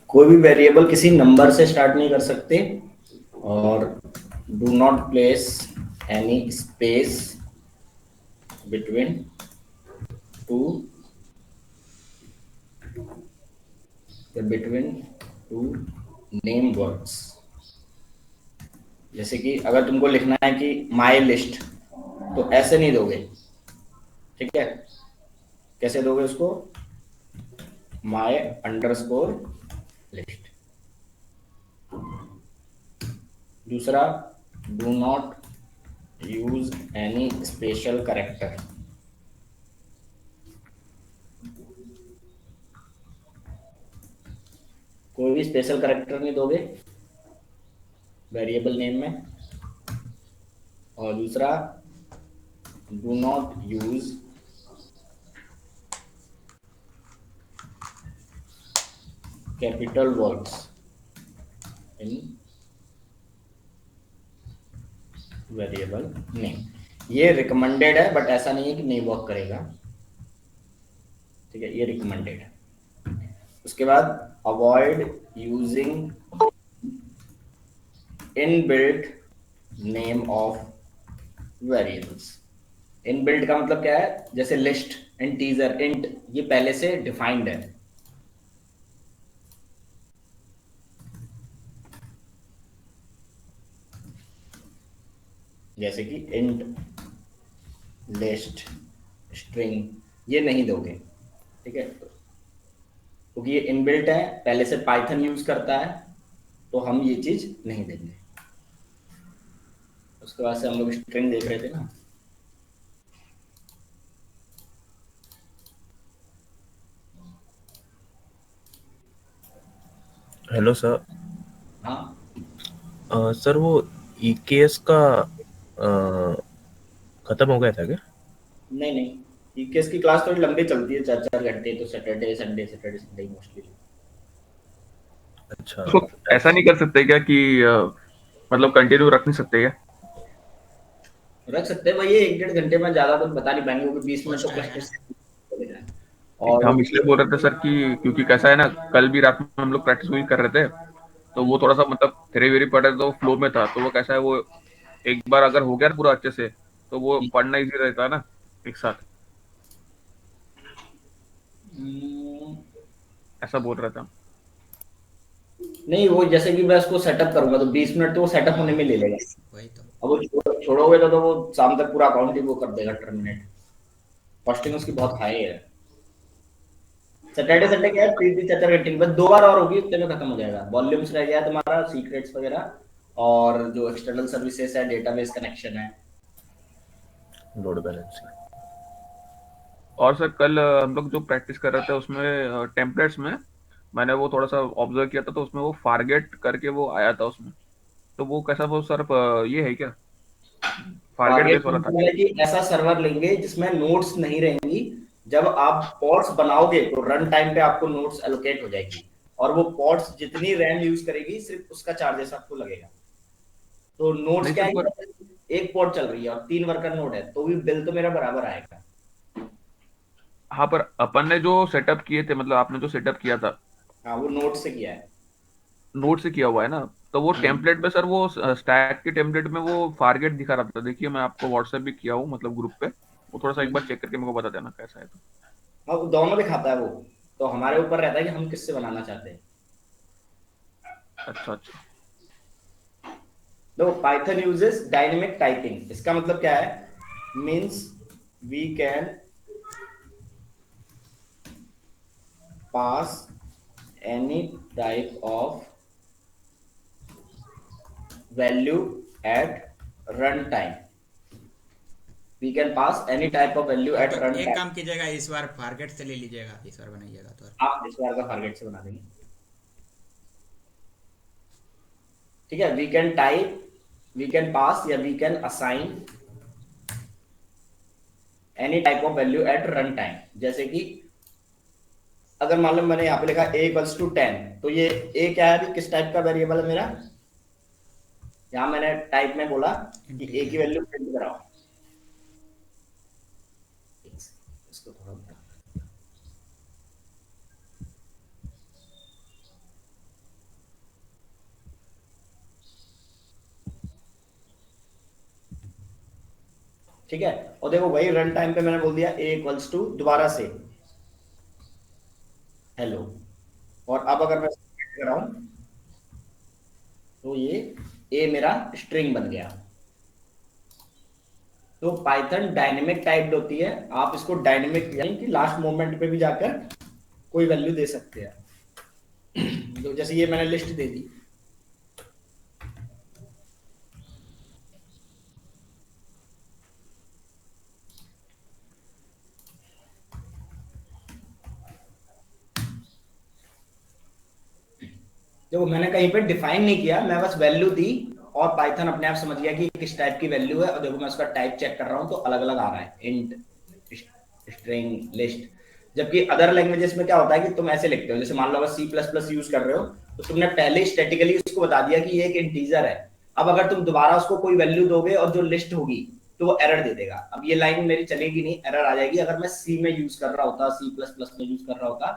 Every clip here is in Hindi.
कोई भी वेरिएबल किसी नंबर से स्टार्ट नहीं कर सकते, और do not place any space between two between two name words. जैसे कि अगर तुमको लिखना है कि माई लिस्ट, तो ऐसे नहीं दोगे, ठीक है? कैसे दोगे उसको? माई अंडरस्कोर लिस्ट। दूसरा, do not use any special character. कोई भी स्पेशल करेक्टर नहीं दोगे वेरिएबल नेम में। और दूसरा, do not use capital words in variable name. ये रिकमेंडेड है, बट ऐसा नहीं है कि नहीं वर्क करेगा, ठीक है? ये रिकमेंडेड है। उसके बाद, avoid using inbuilt name of variables. Inbuilt का मतलब क्या है? जैसे लिस्ट, इंटीजर, इंट, ये पहले से डिफाइंड है। जैसे कि इंट, लिस्ट, स्ट्रिंग, ये नहीं दोगे, ठीक है? क्योंकि ये इनबिल्ट है, पहले से पाइथन यूज करता है, तो हम ये चीज नहीं देंगे। उसके बाद से हम लोग स्ट्रिंग देख रहे थे ना। Hello sir. हाँ, सर वो ईकेएस का खत्म हो गया था क्या? नहीं नहीं, ईकेएस की क्लास थोड़ी लंबी चलती है, 4 4 घंटे, तो Saturday Sunday, Saturday Sunday mostly. अच्छा। उसको ऐसा नहीं कर सकते क्या कि मतलब कंटिन्यू रख नहीं सकते क्या? रख सकते हैं भाई, ये 1 1.5 घंटे में ज्यादा कुछ बता नहीं पाएंगे, क्योंकि 20 मिनट तो प्रैक्टिस है। और हम इसलिए बोल रहे थे सर कि क्योंकि कैसा है ना, कल भी रात में हम लोग प्रैक्टिस वही कर रहे थे, तो वो थोड़ा सा मतलब थेरी वेरी पढ़ रहे थे, तो फ्लो में था, तो वो कैसा है, वो एक बार अगर हो गया ना पूरा अच्छे से, तो वो पढ़ना इजी रहता है ना एक साथ। हम्म, ऐसा बोल रहा था। नहीं, वो जैसे कि मैं उसको सेटअप करूंगा तो 20 मिनट तो वो सेटअप होने में ले लेगा। वही तो। अब वो छोड़ोगे तो वो शाम तक पूरा अकाउंट ही वो कर देगा, टर्मिनेट। कॉस्टिंग उसकी बहुत हाई है। सैटरडे संडे क्या है, 3 3 4 4 घंटे की, बस 2 बार और होगी, उतने में खत्म हो जाएगा। वॉल्यूम्स रह गया तुम्हारा, सीक्रेट्स वगैरह, और जो एक्सटर्नल सर्विसेज है, डेटाबेस कनेक्शन है। Load balancing. और सर कल हम लोग जो प्रैक्टिस कर रहे थे उसमें टेम्पलेट्स में मैंने वो थोड़ा सा ऑब्जर्व किया था, तो उसमें वो फारगेट करके वो आया था उसमें, तो वो कैसा, वो सर ये है क्या, फारगेट टारगेट बेस वाला था मतलब क्या? है कि ऐसा सर्वर लेंगे जिसमें नोट्स नहीं रहेंगी। जब आप पॉड्स बनाओगे तो रन टाइम पे आपको नोट्स एलोकेट हो जाएगी, और वो पॉड्स जितनी रैम यूज करेगी, सिर्फ उसका चार्जेस आपको लगेगा। तो नोट्स नहीं क्या सर, है पर कि एक पॉड चल रही है और 3 वर्कर नोड है, तो भी बिल तो मेरा बराबर आएगा। हाँ, पर अपन ने जो सेटअप किए थे, मतलब आपने जो सेटअप किया था, हाँ, वो नोट से किया है। नोट से किया हुआ है ना, तो वो हम्म। टेम्पलेट में सर, वो स्टैक के टेम्पलेट में वो फारगेट दिखा रहा था। देखिए मैं आपको व्हाट्सएप भी किया हूँ, मतलब ग्रुप पे, वो थोड़ा सा एक बार चेक करके मेरे को बता देना कैसा है तो। हाँ, वो दोनों दिखाता है वो। तो हमारे ऊपर रहता है कि हम किससे बनाना चाहते हैं। अच्छा अच्छा। देखो, पाइथन यूजेस डायनेमिक टाइपिंग, इसका मतलब क्या है? Means we can pass any type of value at runtime. We can pass any type of value हाँ at तो एक runtime. काम कीजिएगा, इस बार फारगेट से ले लीजिएगा, इस बार बनाइएगा तो। आप इस बार का टारगेट से बना देंगे, ठीक है? We can type, we can pass, या we can assign any type of value at run time. जैसे कि अगर मान लो मैंने यहाँ पे लिखा a = 10, तो ये a क्या है, अभी किस टाइप का वेरिएबल है मेरा? यहाँ मैंने टाइप में बोला कि a की इंटीजर। वैल्यू प्रिंट कराओ। इसको थोड़ा ठीक है, और देखो वही रन टाइम पे मैंने बोल दिया a इक्वल्स टू दोबारा से हेलो, और अब अगर मैं submit कराऊं तो ये a मेरा स्ट्रिंग बन गया। तो पाइथन डायनेमिक टाइप्ड होती है, आप इसको डायनेमिक यानी कि लास्ट मोमेंट पे भी जाकर कोई वैल्यू दे सकते हैं। तो जैसे ये मैंने लिस्ट दे दी, देखो मैंने कहीं पे डिफाइन नहीं किया, मैं बस वैल्यू दी और पाइथन अपने आप समझ गया कि किस टाइप की वैल्यू है। और देखो मैं उसका टाइप चेक कर रहा हूं तो अलग अलग आ रहा है, इंट, स्ट्रिंग, लिस्ट। जबकि अदर लैंग्वेजेस में क्या होता है कि तुम ऐसे लिखते हो, जैसे मान लो अगर सी प्लस प्लस यूज कर रहे हो तो तुमने पहले स्टैटिकली उसको बता दिया कि ये एक इंटीजर है। अब अगर तुम दोबारा उसको कोई वैल्यू दोगे और जो लिस्ट होगी तो वो एरर दे देगा। अब ये लाइन मेरी चलेगी नहीं, एरर आ जाएगी। अगर मैं सी में यूज कर रहा होता, सी प्लस प्लस में यूज कर रहा होता,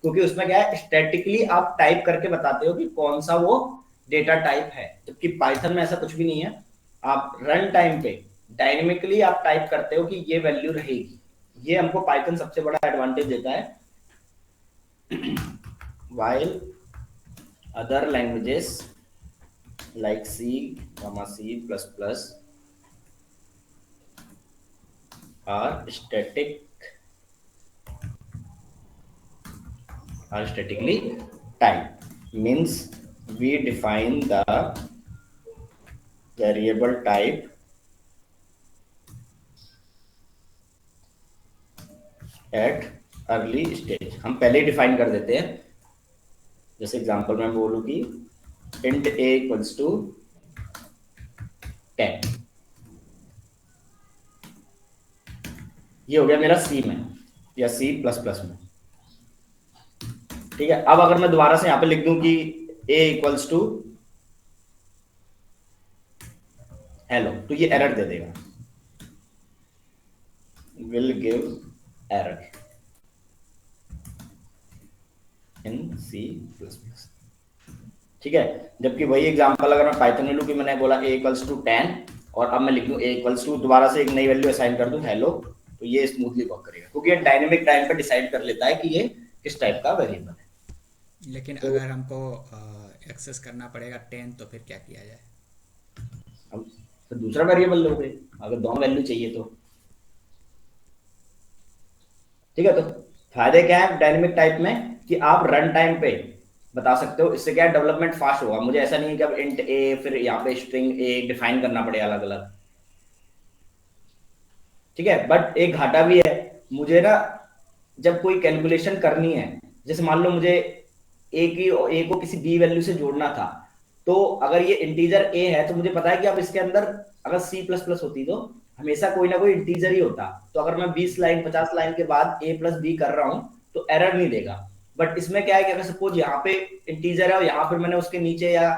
क्योंकि उसमें क्या है, स्टैटिकली आप टाइप करके बताते हो कि कौन सा वो डेटा टाइप है, जबकि पाइथन में ऐसा कुछ भी नहीं है। आप रन टाइम पे डायनेमिकली आप टाइप करते हो कि ये वैल्यू रहेगी। ये हमको पाइथन सबसे बड़ा एडवांटेज देता है। while other languages like C, C++ are statically typed, means we define the variable type at early stage। हम पहले ही डिफाइन कर देते हैं। जैसे एग्जांपल में बोलूं कि int a इक्वल्स टू 10, ये हो गया मेरा सी में या C++ में। ठीक है, अब अगर मैं दोबारा से यहां पे लिख दूं कि a इक्वल्स टू हेलो, तो ये एरर दे देगा, will give error in C++। ठीक है, जबकि वही एग्जांपल अगर मैं पाइथन में लूं कि मैंने बोला a इक्वल्स टू 10 और अब मैं लिख दूं a इक्वल्स टू दोबारा से एक नई वैल्यू असाइन कर दूं हेलो, तो ये स्मूथली वर्क करेगा, क्योंकि ये डायनेमिक टाइम पे डिसाइड कर लेता है कि ये किस टाइप का वेरिएबल है। लेकिन तो अगर हमको एक्सेस करना पड़ेगा 10 तो फिर क्या किया जाए? अब तो दूसरा वेरिएबल लोगे अगर दोनों वैल्यू चाहिए तो। ठीक है, तो फायदे क्या है डायनेमिक टाइप में कि आप रन टाइम पे बता सकते हो। इससे क्या है, डेवलपमेंट फास्ट होगा। मुझे ऐसा नहीं है कि अब इंट ए फिर यहाँ पे स्ट्रिंग ए डिफाइन करना पड़े अलग अलग। ठीक है, बट एक घाटा भी है मुझे ना, जब कोई कैलकुलेशन करनी है, जैसे मान लो मुझे ए को किसी बी वैल्यू से जोड़ना था, तो अगर ये इंटीजर ए है तो मुझे पता है कि अब इसके अंदर अगर सी प्लस प्लस होती तो हमेशा कोई ना कोई इंटीजर ही होता। तो अगर मैं 20 लाइन 50 लाइन के बाद ए प्लस बी कर रहा हूं तो एरर नहीं देगा। बट इसमें क्या है कि अगर सपोज यहाँ पे इंटीजर है और यहाँ पर मैंने उसके नीचे या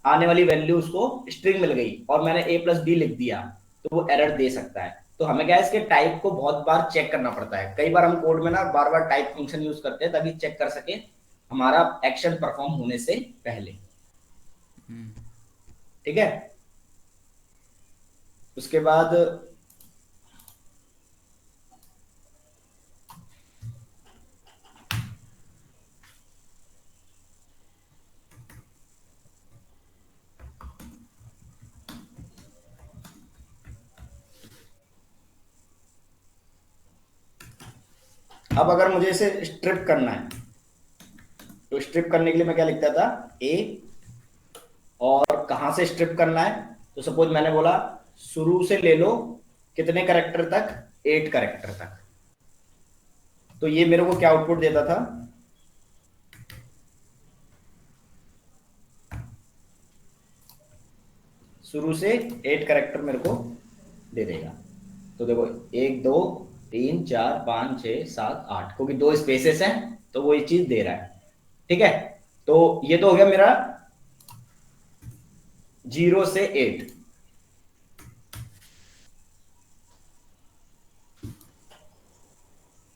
आने वाली वैल्यू उसको स्ट्रिंग मिल गई और मैंने ए प्लस बी लिख दिया तो वो एरर दे सकता है। तो हमें क्या है, इसके टाइप को बहुत बार चेक करना पड़ता है। कई बार हम कोड में ना बार बार टाइप फंक्शन यूज करते हैं ताकि चेक कर सके हमारा एक्शन परफॉर्म होने से पहले। ठीक है, उसके बाद अब अगर मुझे इसे स्ट्रिप करना है तो स्ट्रिप करने के लिए मैं क्या लिखता था, ए, और कहां से स्ट्रिप करना है, तो सपोज मैंने बोला शुरू से ले लो कितने कैरेक्टर तक, 8 कैरेक्टर तक। तो ये मेरे को क्या आउटपुट देता था, शुरू से 8 कैरेक्टर मेरे को दे देगा। तो देखो 1 2 3 4 5 6 7 8, क्योंकि 2 स्पेसेस हैं तो वो ये चीज दे रहा है। ठीक है, तो ये तो हो गया मेरा 0 से 8।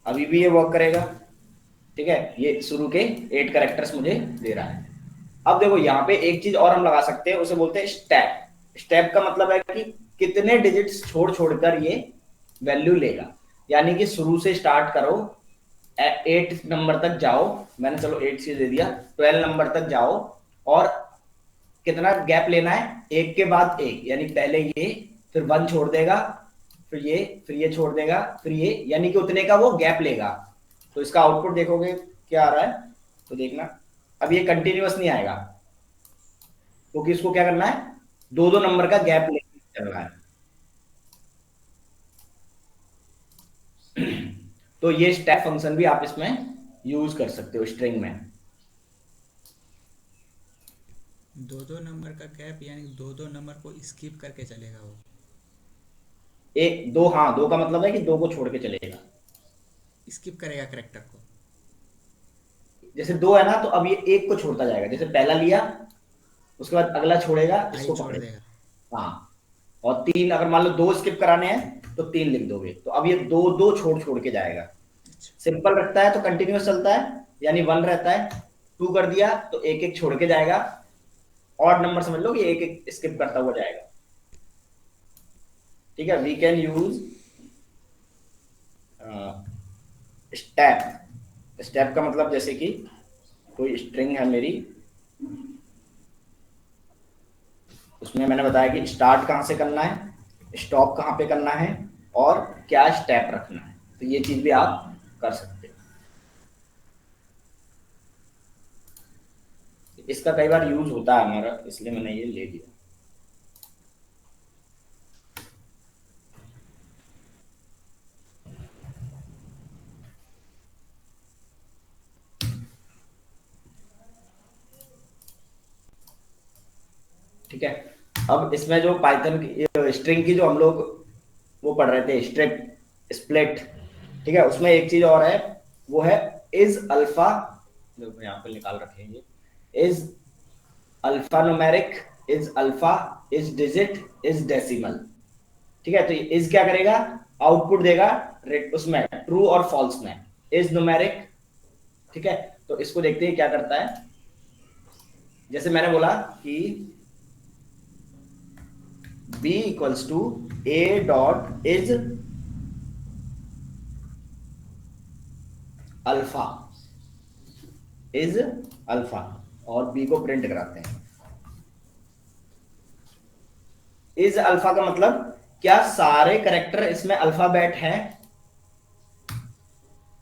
अभी भी ये वर्क करेगा। ठीक है, ये शुरू के 8 कैरेक्टर्स मुझे दे रहा है। अब देखो यहाँ पे एक चीज और हम लगा सकते हैं, उसे बोलते हैं स्टेप। स्टेप का मतलब है कि कितने डिजिट्स छोड़ छोड़कर ये वैल्यू लेगा। यानी कि शुरू से स्टार्ट करो, 8 नंबर तक जाओ, मैंने चलो 8 से दे दिया, 12 नंबर तक जाओ, और कितना गैप लेना है, एक के बाद एक, यानी पहले ये, फिर 1 छोड़ देगा, फिर ये छोड़ देगा, फिर ये, यानी कि उतने का वो गैप लेगा। तो इसका आउटपुट देखोगे क्या आ रहा है, तो देखना अब ये कंटिन्यूअस नहीं आएगा, क्योंकि इसको क्या करना है, 2-2 नंबर का गैप लेके चलना है। तो ये स्टेप फंक्शन भी आप इसमें यूज कर सकते हो स्ट्रिंग में। 2-2 नंबर का गैप, यानी 2-2 नंबर को स्किप करके चलेगा वो। एक दो, हाँ, 2 का मतलब है कि 2 को छोड़ के चलेगा। स्किप करेगा करेक्टर को। जैसे 2 है ना, तो अब ये 1 को छोड़ता जाएगा, जैसे पहला लिया, उसके बाद अगला छोड़ेगा, आई इसको छोड़ पकड़ेगा। देगा। हाँ, और 3, अगर मान लो 2 स्किप कराने हैं तो 3 लिख दोगे, तो अब ये 2-2 छोड़ छोड़ के जाएगा। अच्छा। सिंपल रखता है तो कंटिन्यूअस चलता है, यानी 1 रहता है, 2 कर दिया तो 1-1 छोड़ के जाएगा, ऑड नंबर समझ लो कि 1-1 स्किप करता हुआ जाएगा। ठीक है, we can use step. Step का मतलब जैसे कि कोई स्ट्रिंग है मेरी, उसमें मैंने बताया कि स्टार्ट कहां से करना है, स्टॉप कहां पे करना है, और क्या स्टेप रखना है, तो ये चीज भी आप कर सकते हो। इसका कई बार यूज होता है हमारा, इसलिए मैंने ये ले लिया। ठीक है, अब इसमें जो पाइथन की स्ट्रिंग की जो हम लोग वो पढ़ रहे थे, स्ट्रिप, स्प्लिट, ठीक है, उसमें एक चीज और है, वो है इज अल्फा, जो यहाँ पे निकाल रखे हैं, ये is alpha numeric, is alpha, is digit, is decimal. ठीक है, तो इज क्या करेगा, आउटपुट देगा उसमें ट्रू और फॉल्स में, इज न्यूमेरिक। ठीक है, तो इसको देखते हैं क्या करता है। जैसे मैंने बोला कि b equals to a dot is alpha, is alpha, और b को प्रिंट कराते हैं। इज अल्फा का मतलब क्या सारे करेक्टर इसमें अल्फाबेट हैं,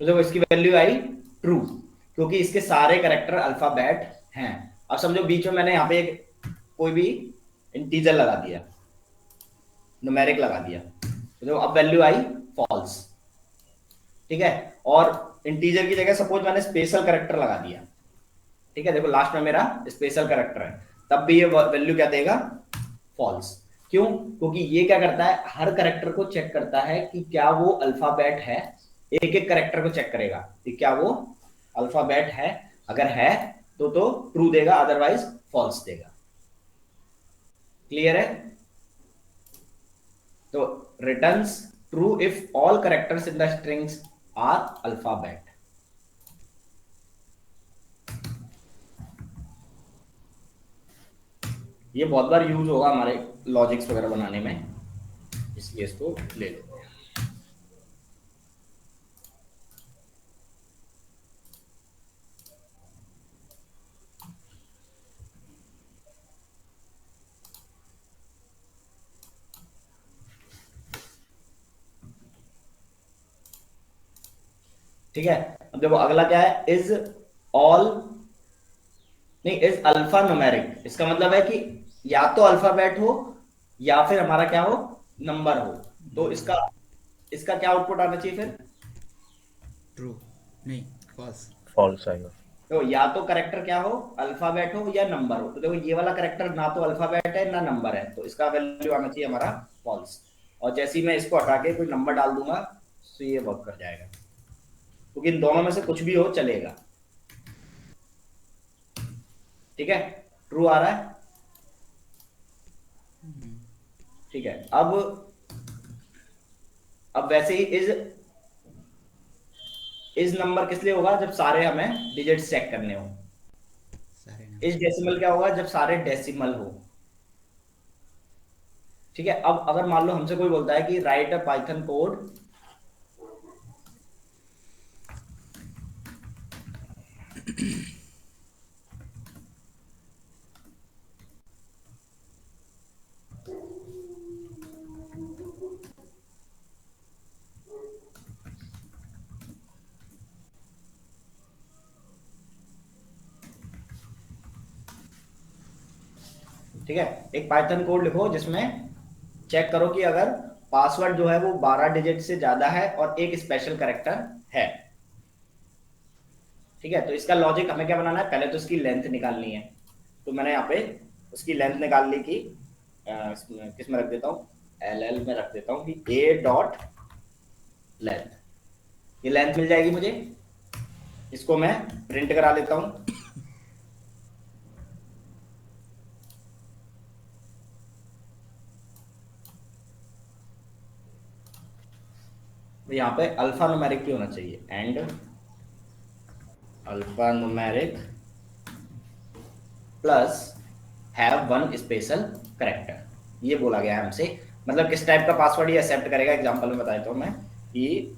तो देखो इसकी वैल्यू आई ट्रू, क्योंकि इसके सारे करेक्टर अल्फाबेट हैं। अब समझो बीच में मैंने यहाँ पे एक कोई भी इंटीजर लगा दिया, न्यूमेरिक लगा दिया, तो देखो अब वैल्यू आई फॉल्स। ठीक है, और इंटीजर की जगह सपोज मैंने स्पेशल करेक्टर लगा दिया, ठीक है, देखो लास्ट में मेरा स्पेशल करेक्टर है, तब भी ये वैल्यू क्या देगा, फॉल्स। क्यों, क्योंकि ये क्या करता है, हर करेक्टर को चेक करता है कि क्या वो अल्फाबेट है, एक एक करेक्टर को चेक करेगा कि क्या वो अल्फाबेट है, अगर है तो ट्रू देगा, अदरवाइज फॉल्स देगा। क्लियर है, तो returns true if all characters in the strings are alphabet. ये बहुत बार यूज होगा हमारे लॉजिक्स वगैरह बनाने में, इसलिए इसको ले लो। ठीक है, अब देखो अगला क्या है, इज ऑल, नहीं, इज अल्फा न्यूमेरिक, इसका मतलब है कि या तो अल्फाबेट हो या फिर हमारा क्या हो, नंबर हो। तो इसका इसका क्या आउटपुट आना चाहिए फिर, ट्रू नहीं, फॉल्स। फॉल्स आएगा। तो या तो करेक्टर क्या हो, अल्फाबेट हो या नंबर हो। तो देखो ये वाला करेक्टर ना तो अल्फाबेट है ना नंबर है, तो इसका वैल्यू आना चाहिए हमारा फॉल्स। और जैसे ही मैं इसको हटा के कोई नंबर डाल दूंगा तो ये वर्क कर जाएगा, क्योंकि इन दोनों में से कुछ भी हो चलेगा। ठीक है, ट्रू आ रहा है। ठीक है, अब वैसे ही इज नंबर किस लिए होगा, जब सारे हमें डिजिट्स चेक करने हो। सारे इज डेसिमल क्या होगा, जब सारे डेसिमल हो। ठीक है, अब अगर मान लो हमसे कोई बोलता है कि राइट अ पाइथन कोड ठीक है, एक पाइथन कोड लिखो जिसमें चेक करो कि अगर पासवर्ड जो है वो 12 डिजिट से ज्यादा है और एक स्पेशल कैरेक्टर है। ठीक है, तो इसका लॉजिक हमें क्या बनाना है, पहले तो इसकी लेंथ निकालनी है। तो मैंने यहाँ पे उसकी लेंथ निकाल ली कि किस में रख देता हूँ, एल एल में रख देता हूँ कि ए डॉट लेंथ, ये लेंथ मिल जाएगी मुझे। इसको मैं प्रिंट करा लेता हूँ। तो यहाँ पे अल्फा न्यूमेरिक की होना चाहिए, and alpha numeric plus have one special character, ये बोला गया है हमसे। मतलब किस टाइप का पासवर्ड ये एक्सेप्ट करेगा, एग्जांपल में बताया तो मैं कि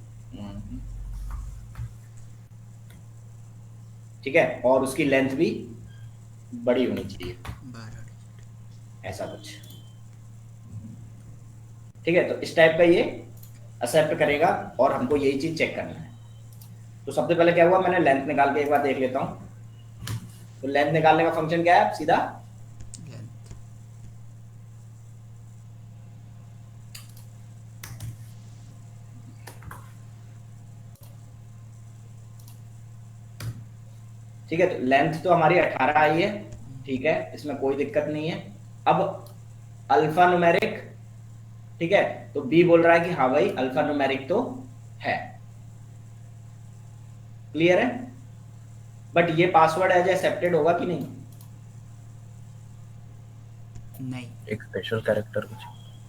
ठीक है, और उसकी लेंथ भी बड़ी होनी चाहिए, 12 ऐसा कुछ। ठीक है, तो इस टाइप का ये एक्सेप्ट करेगा और हमको यही चीज चेक करना है। तो सबसे पहले क्या हुआ, मैंने लेंथ निकाल के एक बार देख लेता हूँ। तो लेंथ निकालने का फंक्शन क्या है, सीधा लेंथ। ठीक है, तो लेंथ तो हमारी 18 आई है। ठीक है, इसमें कोई दिक्कत नहीं है। अब अल्फा न्यूमेरिक, ठीक है, तो बी बोल रहा है कि हाँ भाई अल्फा न्यूमेरिक तो है, क्लियर है। बट ये पासवर्ड एज एक्सेप्टेड होगा कि नहीं, नहीं। एक स्पेशल कैरेक्टर कुछ।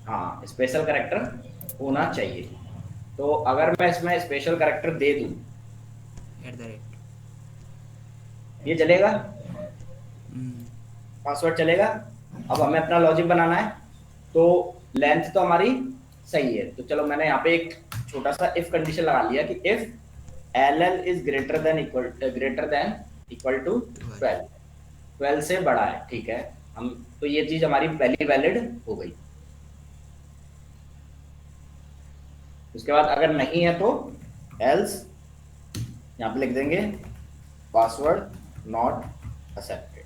हाँ स्पेशल कैरेक्टर होना चाहिए। तो अगर मैं इसमें स्पेशल कैरेक्टर दे दूं, @ ये चलेगा, हम्म, पासवर्ड चलेगा। अब हमें अपना लॉजिक बनाना है। तो लेंथ तो हमारी सही है, तो चलो मैंने यहाँ पे एक छोटा सा इफ कंडीशन लगा लिया कि if L L is greater than equal to 12, 12 से बड़ा है, ठीक है। हम तो ये चीज हमारी पहली वैलिड हो गई। उसके बाद अगर नहीं है तो एल्स यहाँ पे लिख देंगे पासवर्ड नॉट एक्सेप्टेड।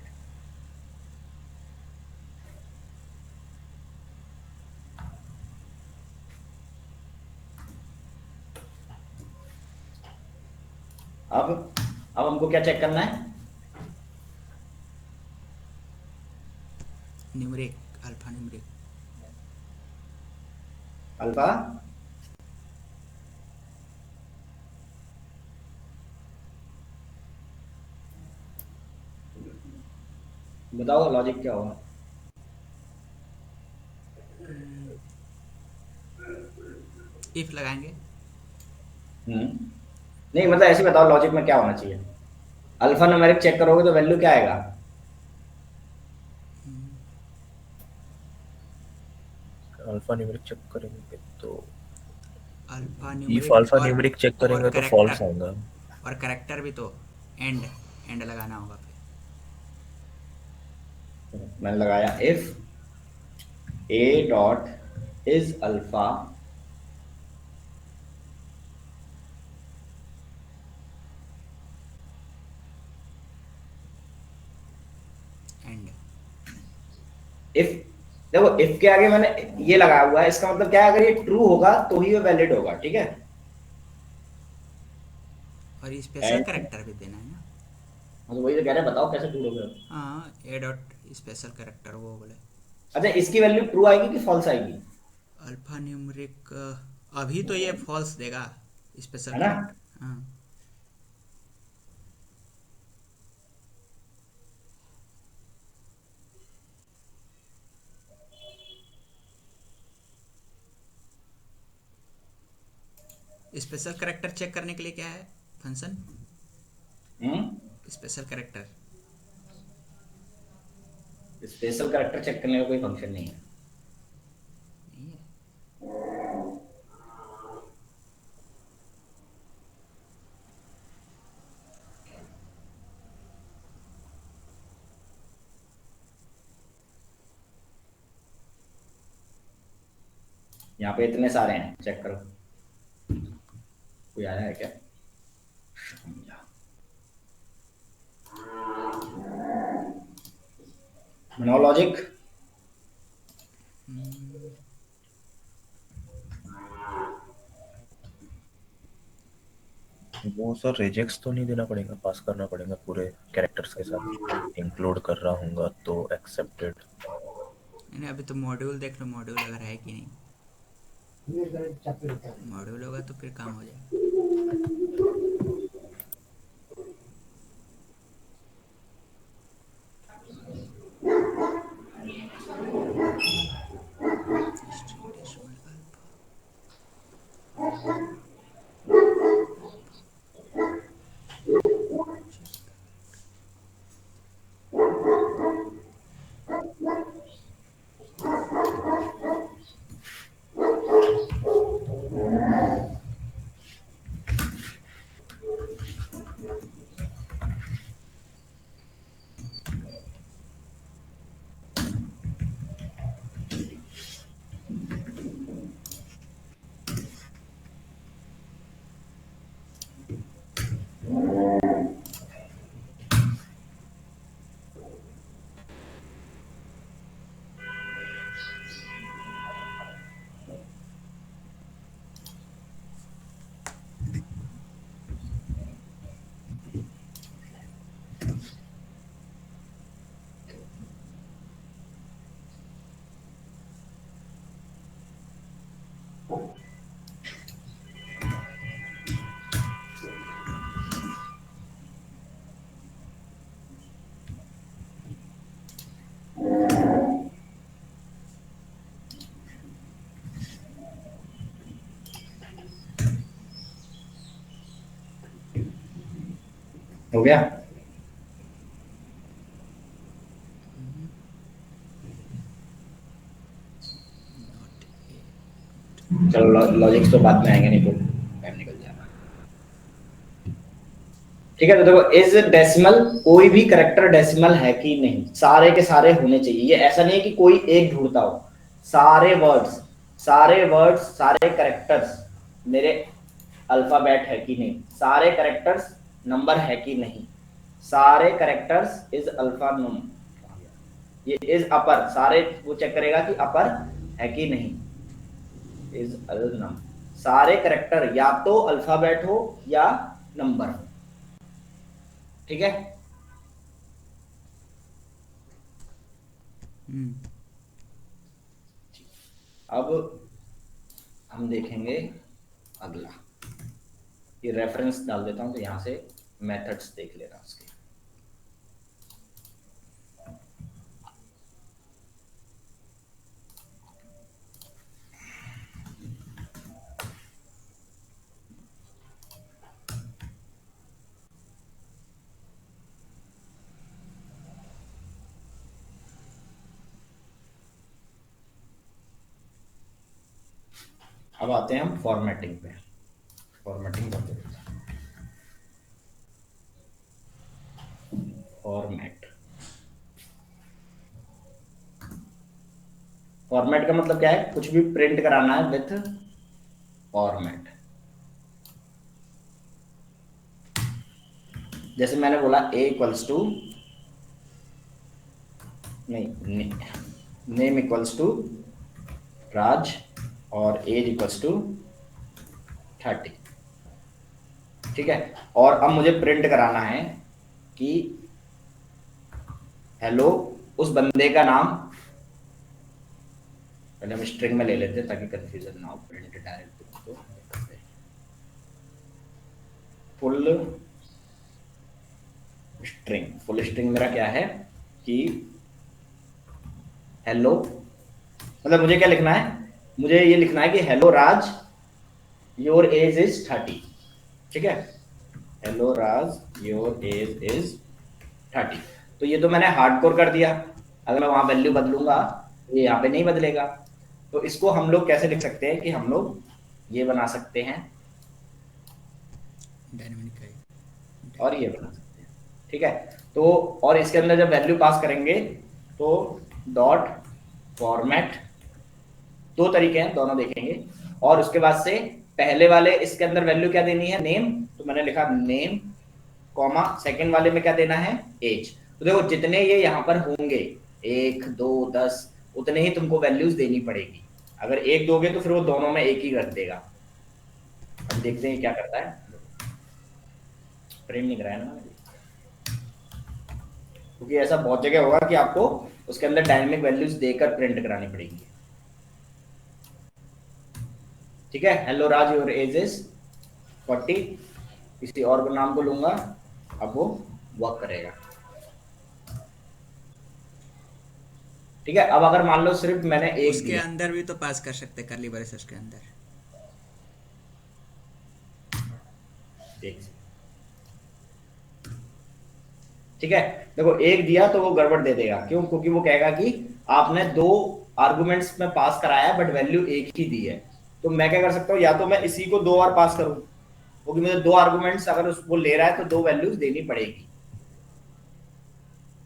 अब हमको क्या चेक करना है, न्यूमरिक, अल्फा न्यूमरिक। अल्फा बताओ लॉजिक क्या होगा। इफ लगाएंगे। नहीं मतलब ऐसे बताओ लॉजिक में क्या होना चाहिए। अल्फा न्यूमेरिक चेक करोगे तो वैल्यू क्या आएगा, अल्फा न्यूमेरिक चेक करेंगे तो alpha if numeric alpha numeric check और करेंगे तो फॉल्स करेक्टर, आएगा। और करेक्टर भी तो एंड एंड लगाना होगा फिर। मैंने लगाया if A dot is alpha and if, देखो इफ के आगे मैंने ये लगाया हुआ है, इसका मतलब क्या है, अगर ये ट्रू होगा तो ही वो वैलिड होगा, ठीक है। और स्पेशल एंड करेक्टर भी देना है ना। तो वही तो कह रहे हैं, बताओ कैसे ढूंढोगे। हाँ, ए डॉट स्पेशल करेक्टर वो बोले। अच्छा इसकी वैल्यू ट्रू आएगी कि फॉल्स आएगी, अल्फा न्यूमरिक अभी तो ये फॉल्स देगा, स्पेशल है ना। करेक्टर। हाँ, स्पेशल करेक्टर चेक करने के लिए क्या है function, special character. Special character check करने का कोई फंक्शन नहीं है। यहाँ पे इतने सारे हैं, चेक करो, कोई आया है क्या? बनाओ लॉजिक। वो सर रिजेक्ट्स तो नहीं देना पड़ेगा, पास करना पड़ेगा पूरे कैरेक्टर्स के साथ, इंक्लूड कर रहा हूँगा तो एक्सेप्टेड। नहीं अभी तो मॉड्यूल देख लो, मॉड्यूल अगर है कि नहीं, मॉड्यूल होगा तो फिर काम हो जाएगा। String decimal alpha. हो गया? Not a. चलो लॉजिक्स तो बाद में आएंगे, नहीं तो टाइम निकल जाएगा। ठीक है, तो देखो इज डेसिमल, कोई भी करेक्टर डेसिमल है कि नहीं, सारे के सारे होने चाहिए। ये ऐसा नहीं है कि कोई एक ढूंढता हो, सारे वर्ड्स, सारे करेक्टर्स मेरे अल्फाबेट है कि नहीं, सारे करेक्टर्स नंबर है कि नहीं, सारे करेक्टर्स इज अल्फा नुम, ये इज अपर, सारे वो चेक करेगा कि अपर है कि नहीं, इज अल नम, सारे करेक्टर या तो अल्फाबेट हो या नंबर हो। ठीक है, अब हम देखेंगे अगला, ये रेफरेंस डाल देता हूं तो यहां से मेथड्स देख लेना उसके। अब आते हैं हम फॉर्मेटिंग पे, फॉर्मेटिंग करते हैं। फॉर्मेट, फॉर्मेट का मतलब क्या है, कुछ भी प्रिंट कराना है विथ फॉर्मेट। जैसे मैंने बोला a इक्वल्स टू, नहीं, नेम इक्वल्स टू राज और एज इक्वल्स टू 30। ठीक है, और अब मुझे प्रिंट कराना है कि हेलो, उस बंदे का नाम, पहले हम स्ट्रिंग में ले लेते हैं ताकि कंफ्यूजन ना हो, प्रिंट डायरेक्ट तो फुल स्ट्रिंग मेरा क्या है कि हेलो, मतलब मुझे क्या लिखना है, मुझे ये लिखना है कि hello Raj, your age is 30। ठीक है, hello Raj, your age is 30। तो ये तो मैंने हार्डकोर कर दिया, अगर मैं वहां वैल्यू बदलूंगा ये यहाँ पे नहीं बदलेगा। तो इसको हम लोग कैसे लिख सकते हैं कि हम लोग ये बना सकते हैं डायनामिक है। और ये बना सकते हैं। ठीक है, तो और इसके अंदर जब वैल्यू पास करेंगे तो डॉट फॉर्मेट दो तरीके हैं, दोनों देखेंगे। और उसके बाद से पहले वाले इसके अंदर वैल्यू क्या देनी है, नेम, तो मैंने लिखा नेम कॉमा, सेकंड वाले में क्या देना है, एज। तो देखो जितने ये यहाँ पर होंगे 1 2 10 उतने ही तुमको वैल्यूज देनी पड़ेगी। अगर एक दोगे तो फिर वो दोनों में एक ही कर देगा। अब देखते हैं क्या करता है। फ्रेम नहीं कराया ना, क्योंकि ऐसा बहुत जगह होगा कि आपको उसके अंदर डायनेमिक वैल्यूज देकर प्रिंट करानी पड़ेगी। ठीक है, hello Raj your age is 40, किसी और नाम को लूंगा, अब वो वर्क करेगा। ठीक है, अब अगर मान लो सिर्फ मैंने एक उसके दिया, अंदर भी तो पास कर सकते कर्ली ब्रेसेस के अंदर। एक से। ठीक है, देखो एक दिया तो वो गड़बड़ दे देगा, क्यों, क्योंकि वो कहेगा कि आपने दो आर्गुमेंट्स में पास कराया बट वैल्यू एक ही दी है। तो मैं क्या कर सकता हूँ, या तो मैं इसी को दो बार पास करूं, क्योंकि मुझे दो आर्गुमेंट्स अगर वो ले रहा है तो दो वैल्यूज देनी पड़ेगी।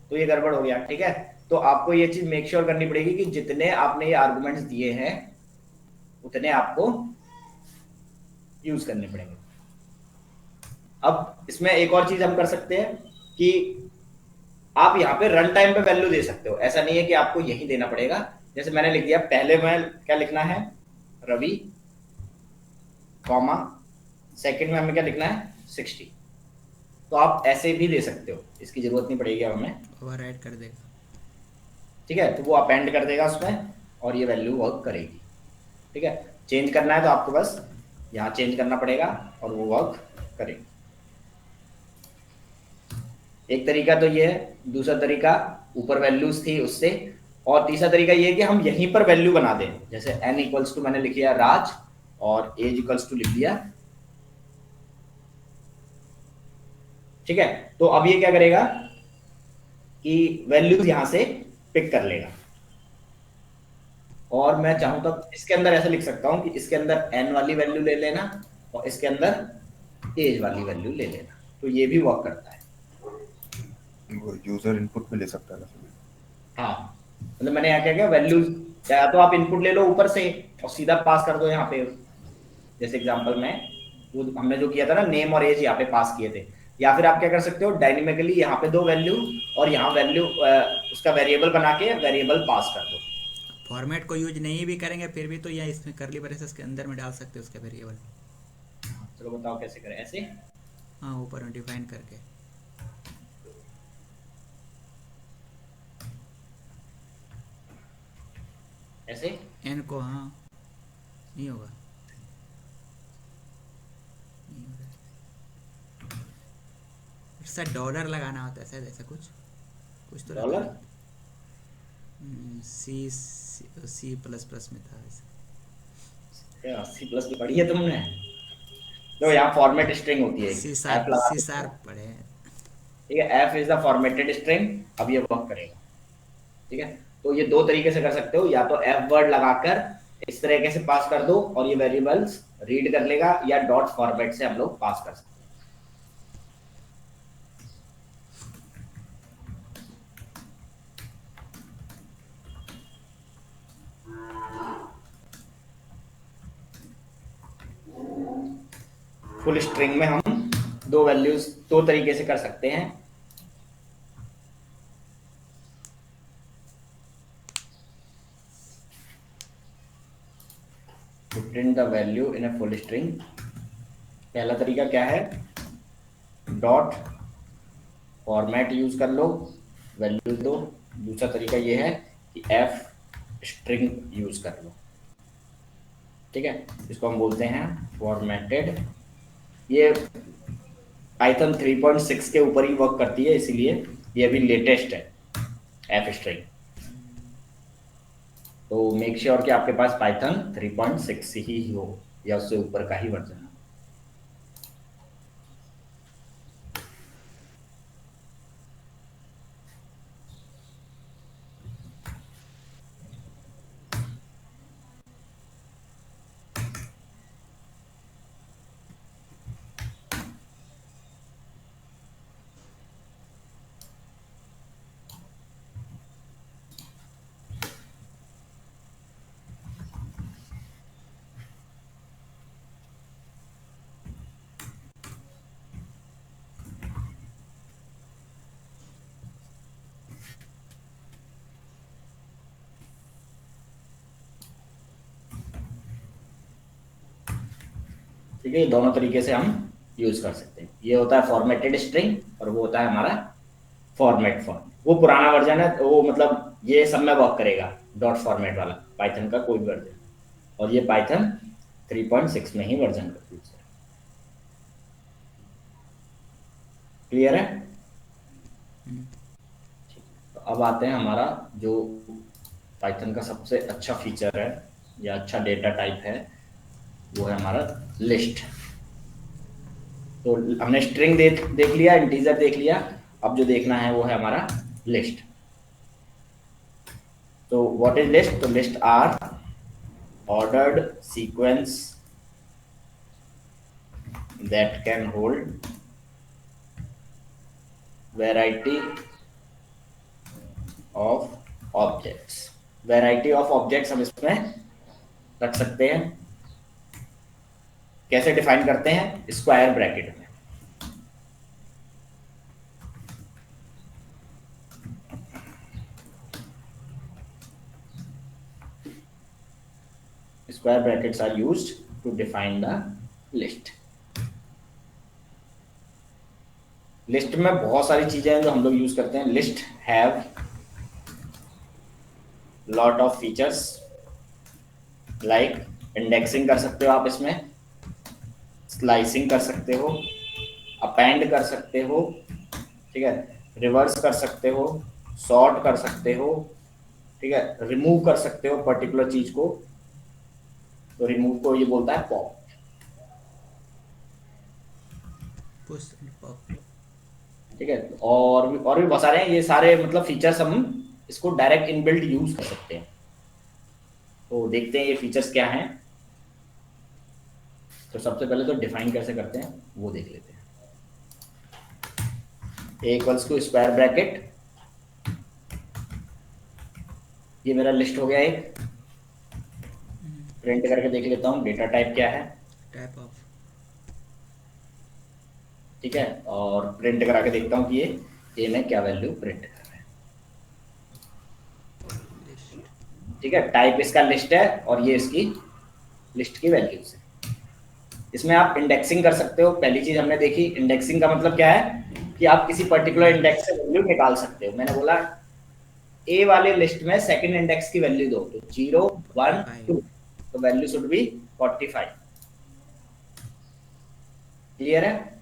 तो ये गड़बड़ हो गया। ठीक है, तो आपको ये चीज मेक श्योर करनी पड़ेगी कि जितने आपने ये आर्गुमेंट्स दिए हैं उतने आपको यूज करने पड़ेंगे। अब इसमें एक और चीज हम कर सकते हैं कि आप यहाँ पे रन टाइम पे वैल्यू दे सकते हो, ऐसा नहीं है कि आपको यही देना पड़ेगा। जैसे मैंने लिख दिया, पहले में क्या लिखना है, रवि कॉमा, सेकंड में हमें क्या लिखना है, 60। तो आप ऐसे भी दे सकते हो, इसकी जरूरत नहीं पड़ेगी अब हमें। ओवरराइड कर देगा। ठीक है, तो वो अपेंड कर देगा उसमें और ये वैल्यू वर्क करेगी। ठीक है, चेंज करना है तो आपको बस यहाँ चेंज करना पड़ेगा और वो वर्क करेगी। एक तरीका तो ये है, दूसरा तरीका ऊपर वैल्यूज थी उससे, और तीसरा तरीका ये है कि हम यहीं पर वैल्यू बना दें। जैसे n इक्वल्स टू मैंने लिख दिया राज और एज इक्वल्स टू लिख दिया। ठीक है, तो अब ये क्या करेगा कि वैल्यूज यहां से पिक कर लेगा। और मैं चाहूं तो इसके अंदर ऐसा लिख सकता हूं कि इसके अंदर n वाली वैल्यू ले लेना और इसके अंदर एज वाली वैल्यू ले लेना, तो ये भी वर्क करता है। वो यूजर इनपुट में ले सकता है ना सभी। हाँ, मतलब मैंने यहाँ क्या किया, वैल्यूज या तो आप इनपुट ले लो ऊपर से और सीधा पास कर दो यहाँ पे। जैसे एग्जांपल में वो हमने जो किया था ना, नेम और एज यहाँ पे पास किए थे। या फिर आप क्या कर सकते हो, डायनेमिकली यहाँ पे दो वैल्यू और यहाँ वैल्यू उसका वेरिएबल बना के वेरिएबल पास कर दो। फॉर्मेट को यूज नहीं भी करेंगे फिर भी तो यह इसमें कर्ली ब्रेसेस के अंदर में डाल सकते हो उसके वेरिएबल। चलो बताओ कैसे करें, ऐसे। हाँ, ऊपर में डिफाइन करके। ऐसे एन को, हाँ नहीं होगा, नहीं होगा। शायद डॉलर लगाना होता है, शायद ऐसा कुछ कुछ तो डॉलर लगाना। सी सी प्लस प्लस में था ऐसा। C+ की पढ़ी है तुमने? तो यहाँ फॉर्मेट स्ट्रिंग होती है, एफ लगा सी सकते हो। शार्प पढ़े हैं। ठीक है, F is the formatted string. अब ये वर्क करेगा। ठीक है, तो ये दो तरीके से कर सकते हो, या तो एफ वर्ड लगाकर इस तरीके से पास कर दो और ये वेरिएबल्स रीड कर लेगा, या डॉट फॉर्मेट से हम लोग पास कर सकते हैं। फुल स्ट्रिंग में हम दो वैल्यूज दो तरीके से कर सकते हैं। to print the value in a full string, पहला तरीका क्या है, डॉट फॉर्मेट यूज कर लो, वैल्यू दो। दूसरा तरीका ये है कि एफ स्ट्रिंग यूज कर लो। ठीक है, इसको हम बोलते हैं फॉर्मेटेड। ये पाइथन 3.6 के ऊपर ही वर्क करती है, इसीलिए ये अभी लेटेस्ट है एफ स्ट्रिंग। तो मेक श्योर कि आपके पास पाइथन 3.6 ही हो या उससे ऊपर का ही वर्जन हो। ठीक है, ये दोनों तरीके से हम यूज कर सकते हैं। ये होता है फॉर्मेटेड स्ट्रिंग और वो होता है हमारा फॉर्मेट फॉर्म। वो पुराना वर्जन है, तो वो मतलब ये सब में वर्क करेगा, डॉट फॉर्मेट वाला पाइथन का कोई भी वर्जन। और ये पाइथन 3.6 में ही वर्जन का यूज है। क्लियर है? तो अब आते हैं हमारा जो पाइथन का सबसे अच्छा फीचर है या अच्छा डेटा टाइप है, वो है हमारा लिस्ट। तो हमने स्ट्रिंग देख लिया, इंटीजर देख लिया, अब जो देखना है वो है हमारा लिस्ट। तो व्हाट इज लिस्ट? तो list are ordered sequence that can hold variety of objects। variety of objects हम इसमें रख सकते हैं। कैसे डिफाइन करते हैं? स्क्वायर ब्रैकेट में। square brackets are used to define the list। List में बहुत सारी चीजें हैं जो हम लोग यूज करते हैं। List have lot of features, like indexing कर सकते हो आप इसमें, स्लाइसिंग कर सकते हो, अपेंड कर सकते हो, ठीक है, रिवर्स कर सकते हो, सॉर्ट कर सकते हो, ठीक है, रिमूव कर सकते हो पर्टिकुलर चीज को। तो रिमूव को ये बोलता है पॉप। Push and pop. ठीक है, और भी बहुत सारे हैं। ये सारे मतलब फीचर्स हम इसको डायरेक्ट इनबिल्ट यूज कर सकते हैं। तो देखते हैं ये फीचर्स क्या हैं। तो सबसे पहले तो डिफाइन कैसे करते हैं वो देख लेते हैं। ए इक्वल्स टू स्क्वायर ब्रैकेट, ये मेरा लिस्ट हो गया एक। प्रिंट करके देख लेता हूँ डेटा टाइप क्या है। Type of. ठीक है, और प्रिंट करा के देखता हूँ कि ये में क्या वैल्यू प्रिंट कर रहा है। लिस्ट। ठीक है, टाइप इसका लिस्ट है और ये इसकी लिस्ट की वैल्यूज है। इसमें आप इंडेक्सिंग कर सकते हो। पहली चीज हमने देखी, इंडेक्सिंग का मतलब क्या है कि आप किसी पर्टिकुलर इंडेक्स से वैल्यू निकाल सकते हो। मैंने बोला ए वाले लिस्ट में सेकंड इंडेक्स की वैल्यू दो, तो 0 1 2, तो वैल्यू शुड बी 45। क्लियर है?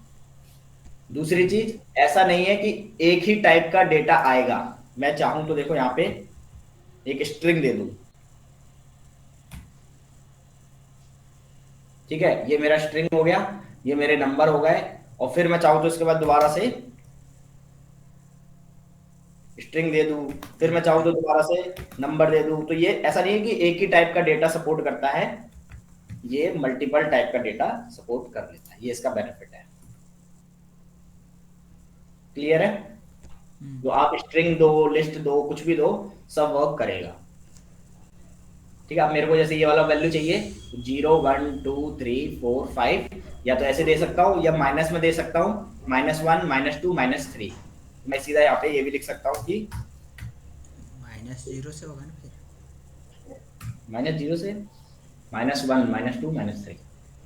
दूसरी चीज, ऐसा नहीं है कि एक ही टाइप का डेटा आएगा। मैं चाहूं तो देखो यहां पे एक स्ट्रिंग दे दूं, ठीक है, ये मेरा स्ट्रिंग हो गया, ये मेरे नंबर हो गए, और फिर मैं चाहूं तो इसके बाद दोबारा से स्ट्रिंग दे दूं, फिर मैं चाहूं तो दोबारा से नंबर दे दूं। तो ये ऐसा नहीं है कि एक ही टाइप का डेटा सपोर्ट करता है, ये मल्टीपल टाइप का डेटा सपोर्ट कर लेता है। ये इसका बेनिफिट है। क्लियर है? जो आप स्ट्रिंग दो, लिस्ट दो, कुछ भी दो, सब वर्क करेगा। ठीक है, अब मेरे को जैसे ये वाला वैल्यू चाहिए 0 1 2 3 4 5, या तो ऐसे दे सकता हूँ या माइनस में दे सकता हूँ, -1 -2 -3। मैं सीधा यहाँ पे ये भी लिख सकता हूँ कि -0 से होगा ना फिर। -0 से -1 -2 -3,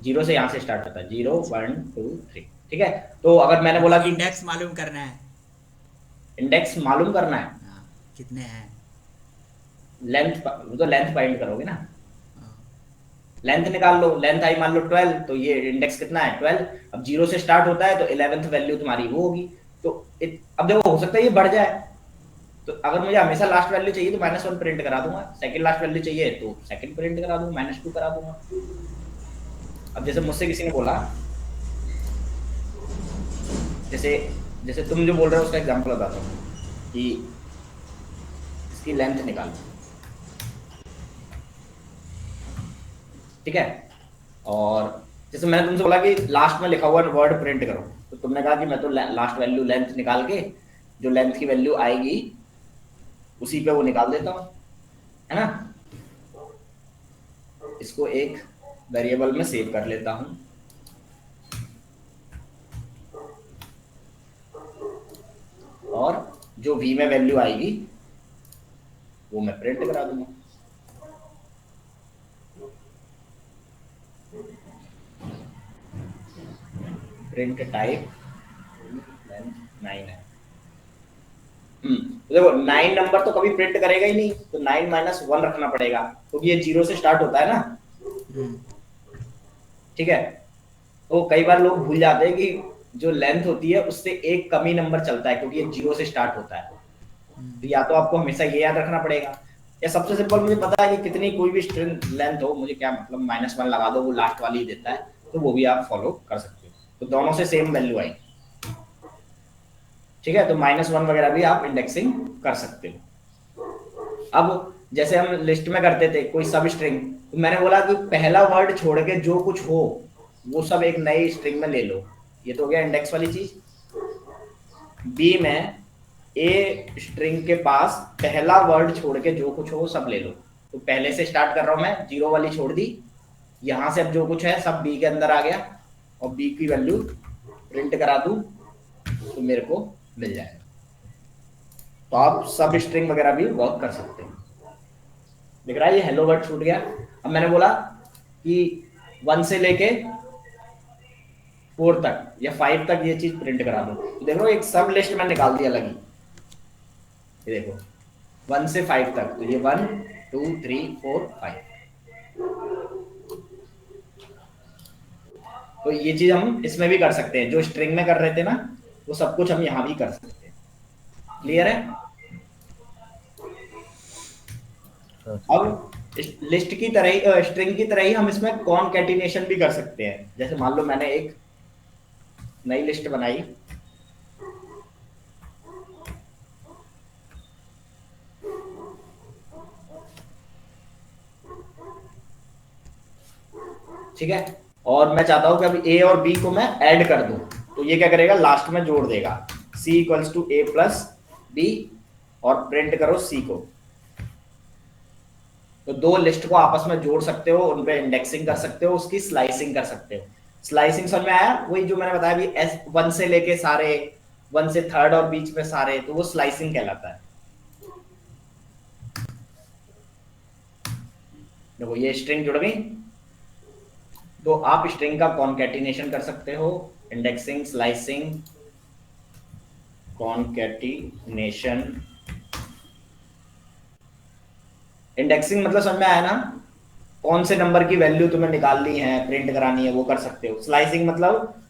0 से यहाँ से स्टार्ट होता है, 0 1 2 3। ठीक है, तो अगर मैंने बोला कि इंडेक्स मालूम करना है। इंडेक्स मालूम करना है, हाँ, कितने हैं। लेंथ, तो लेंथ फाइंड करोगे ना, हाँ, लेंथ निकाल लो। लेंथ आई मान लो 12, तो ये इंडेक्स कितना है 12। अब 0 से स्टार्ट होता है तो 11th वैल्यू तुम्हारी वो होगी। तो अब देखो, हो सकता है ये बढ़ जाए, तो अगर मुझे हमेशा लास्ट वैल्यू चाहिए तो -1 प्रिंट करा दूंगा, सेकंड लास्ट वैल्यू चाहिए तो सेकंड प्रिंट करा दूंगा, -2 करा दूंगा। अब जैसे मुझसे किसी ने बोला, जैसे जैसे तुम जो बोल रहे हो उसका एग्जांपल बताता हूँ कि इसकी लेंथ निकालो, ठीक है, और जैसे मैंने तुमसे बोला कि लास्ट में लिखा हुआ वर्ड प्रिंट करो, तो तुमने कहा कि मैं तो लास्ट वैल्यू लेंथ निकाल के जो लेंथ की वैल्यू आएगी उसी पे वो निकाल देता हूँ, है ना। इसको एक वेरिएबल में सेव कर लेता हूँ, और जो v में वैल्यू आएगी वो मैं प्रिंट करा दूंगा। प्रिंट टाइप लेंथ 9 है। तो देखो 9 नंबर तो कभी प्रिंट करेगा ही नहीं, तो 9 माइनस 1 रखना पड़ेगा क्योंकि ये 0 से स्टार्ट होता है ना। ठीक है, तो कई बार लोग भूल जाते हैं कि जो लेंथ होती है उससे एक कम ही नंबर चलता है क्योंकि ये 0 से स्टार्ट होता है। तो या तो आपको हमेशा ये याद रखना पड़ेगा, या सबसे सिंपल मुझे पता है कि कितनी कोई भी स्ट्रिंग लेंथ हो, मुझे क्या मतलब -1 लगा दो, वो लास्ट वाली ही देता है, तो वो भी आप फॉलो कर सकते हो। तो दोनों से सेम वैल्यू आई। ठीक है, तो -1 वगैरह भी आप इंडेक्सिंग कर सकते हो। अब जैसे हम लिस्ट में करते थे कोई सब स्ट्रिंग, तो मैंने बोला कि पहला वर्ड छोड़ के जो कुछ हो वो सब एक नई स्ट्रिंग में ले लो। ये तो हो गया इंडेक्स वाली चीज। बी में ए स्ट्रिंग के पास पहला वर्ड छोड़ के जो कुछ हो सब ले लो। तो पहले से स्टार्ट कर रहा हूं मैं, 0 वाली छोड़ दी, यहां से अब जो कुछ है सब बी के अंदर आ गया और बी की वैल्यू प्रिंट करा दूं तो मेरे को मिल जाएगा। तो आप सब स्ट्रिंग वगैरह भी वर्क कर सकते हैं। दिख रहा है ये हेलो वर्ड छूट गया। अब मैंने बोला कि 1 से लेके 4 तक या 5 तक ये चीज प्रिंट करा दो, तो देखो एक सब लिस्ट में निकाल दिया लगी। ये देखो 1 से 5 तक, तो ये 1 2 3 4 5। तो ये चीज हम इसमें भी कर सकते हैं, जो स्ट्रिंग में कर रहे थे ना वो सब कुछ हम यहां भी कर सकते हैं। क्लियर है? अब लिस्ट की तरह ही स्ट्रिंग की तरह ही हम इसमें कॉनकैटिनेशन भी कर सकते हैं। जैसे मान लो मैंने एक नई लिस्ट बनाई, ठीक है, और मैं चाहता हूं कि अब ए और बी को मैं ऐड कर दूं, तो ये क्या करेगा, लास्ट में जोड़ देगा c equals to a plus B और प्रिंट करो c को। तो दो लिस्ट को आपस में जोड़ सकते हो, उन पे इंडेक्सिंग कर सकते हो, उसकी स्लाइसिंग कर सकते हो। स्लाइसिंग समझ में आया? वही जो मैंने बताया भी, S1 से लेके सारे 1 से 3rd और बीच में सारे, तो वो स्लाइसिंग कहलाता है। देखो ये स्ट्रिंग जुड़ गई, तो आप स्ट्रिंग का कॉनकैटिनेशन कर सकते हो, इंडेक्सिंग, स्लाइसिंग, कॉनकैटिनेशन। इंडेक्सिंग मतलब समझ में आया ना, कौन से नंबर की वैल्यू तुम्हें निकालनी है, प्रिंट करानी है, वो कर सकते हो। स्लाइसिंग मतलब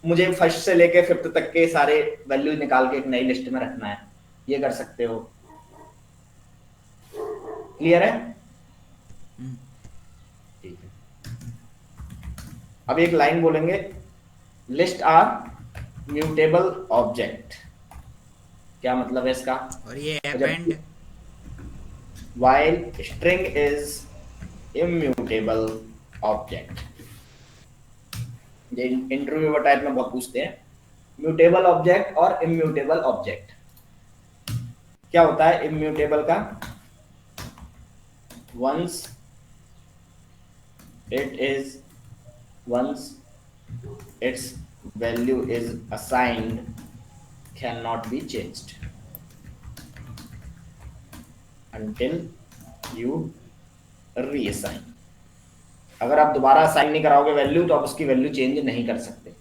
मुझे फर्स्ट से लेके 5th तक के सारे वैल्यू निकाल के एक नई लिस्ट में रखना है, ये कर सकते हो। क्लियर है? ठीक है, अब एक लाइन बोलेंगे, लिस्ट आर म्यूटेबल ऑब्जेक्ट। क्या मतलब है इसका? और ये append while string is immutable object। ये इंटरव्यू टाइप में बहुत पूछते हैं, म्यूटेबल ऑब्जेक्ट और इम्यूटेबल ऑब्जेक्ट क्या होता है। इम्यूटेबल का once its value is assigned cannot be changed until you reassign। अगर आप दोबारा असाइन नहीं कराओगे वैल्यू तो आप उसकी वैल्यू चेंज नहीं कर सकते।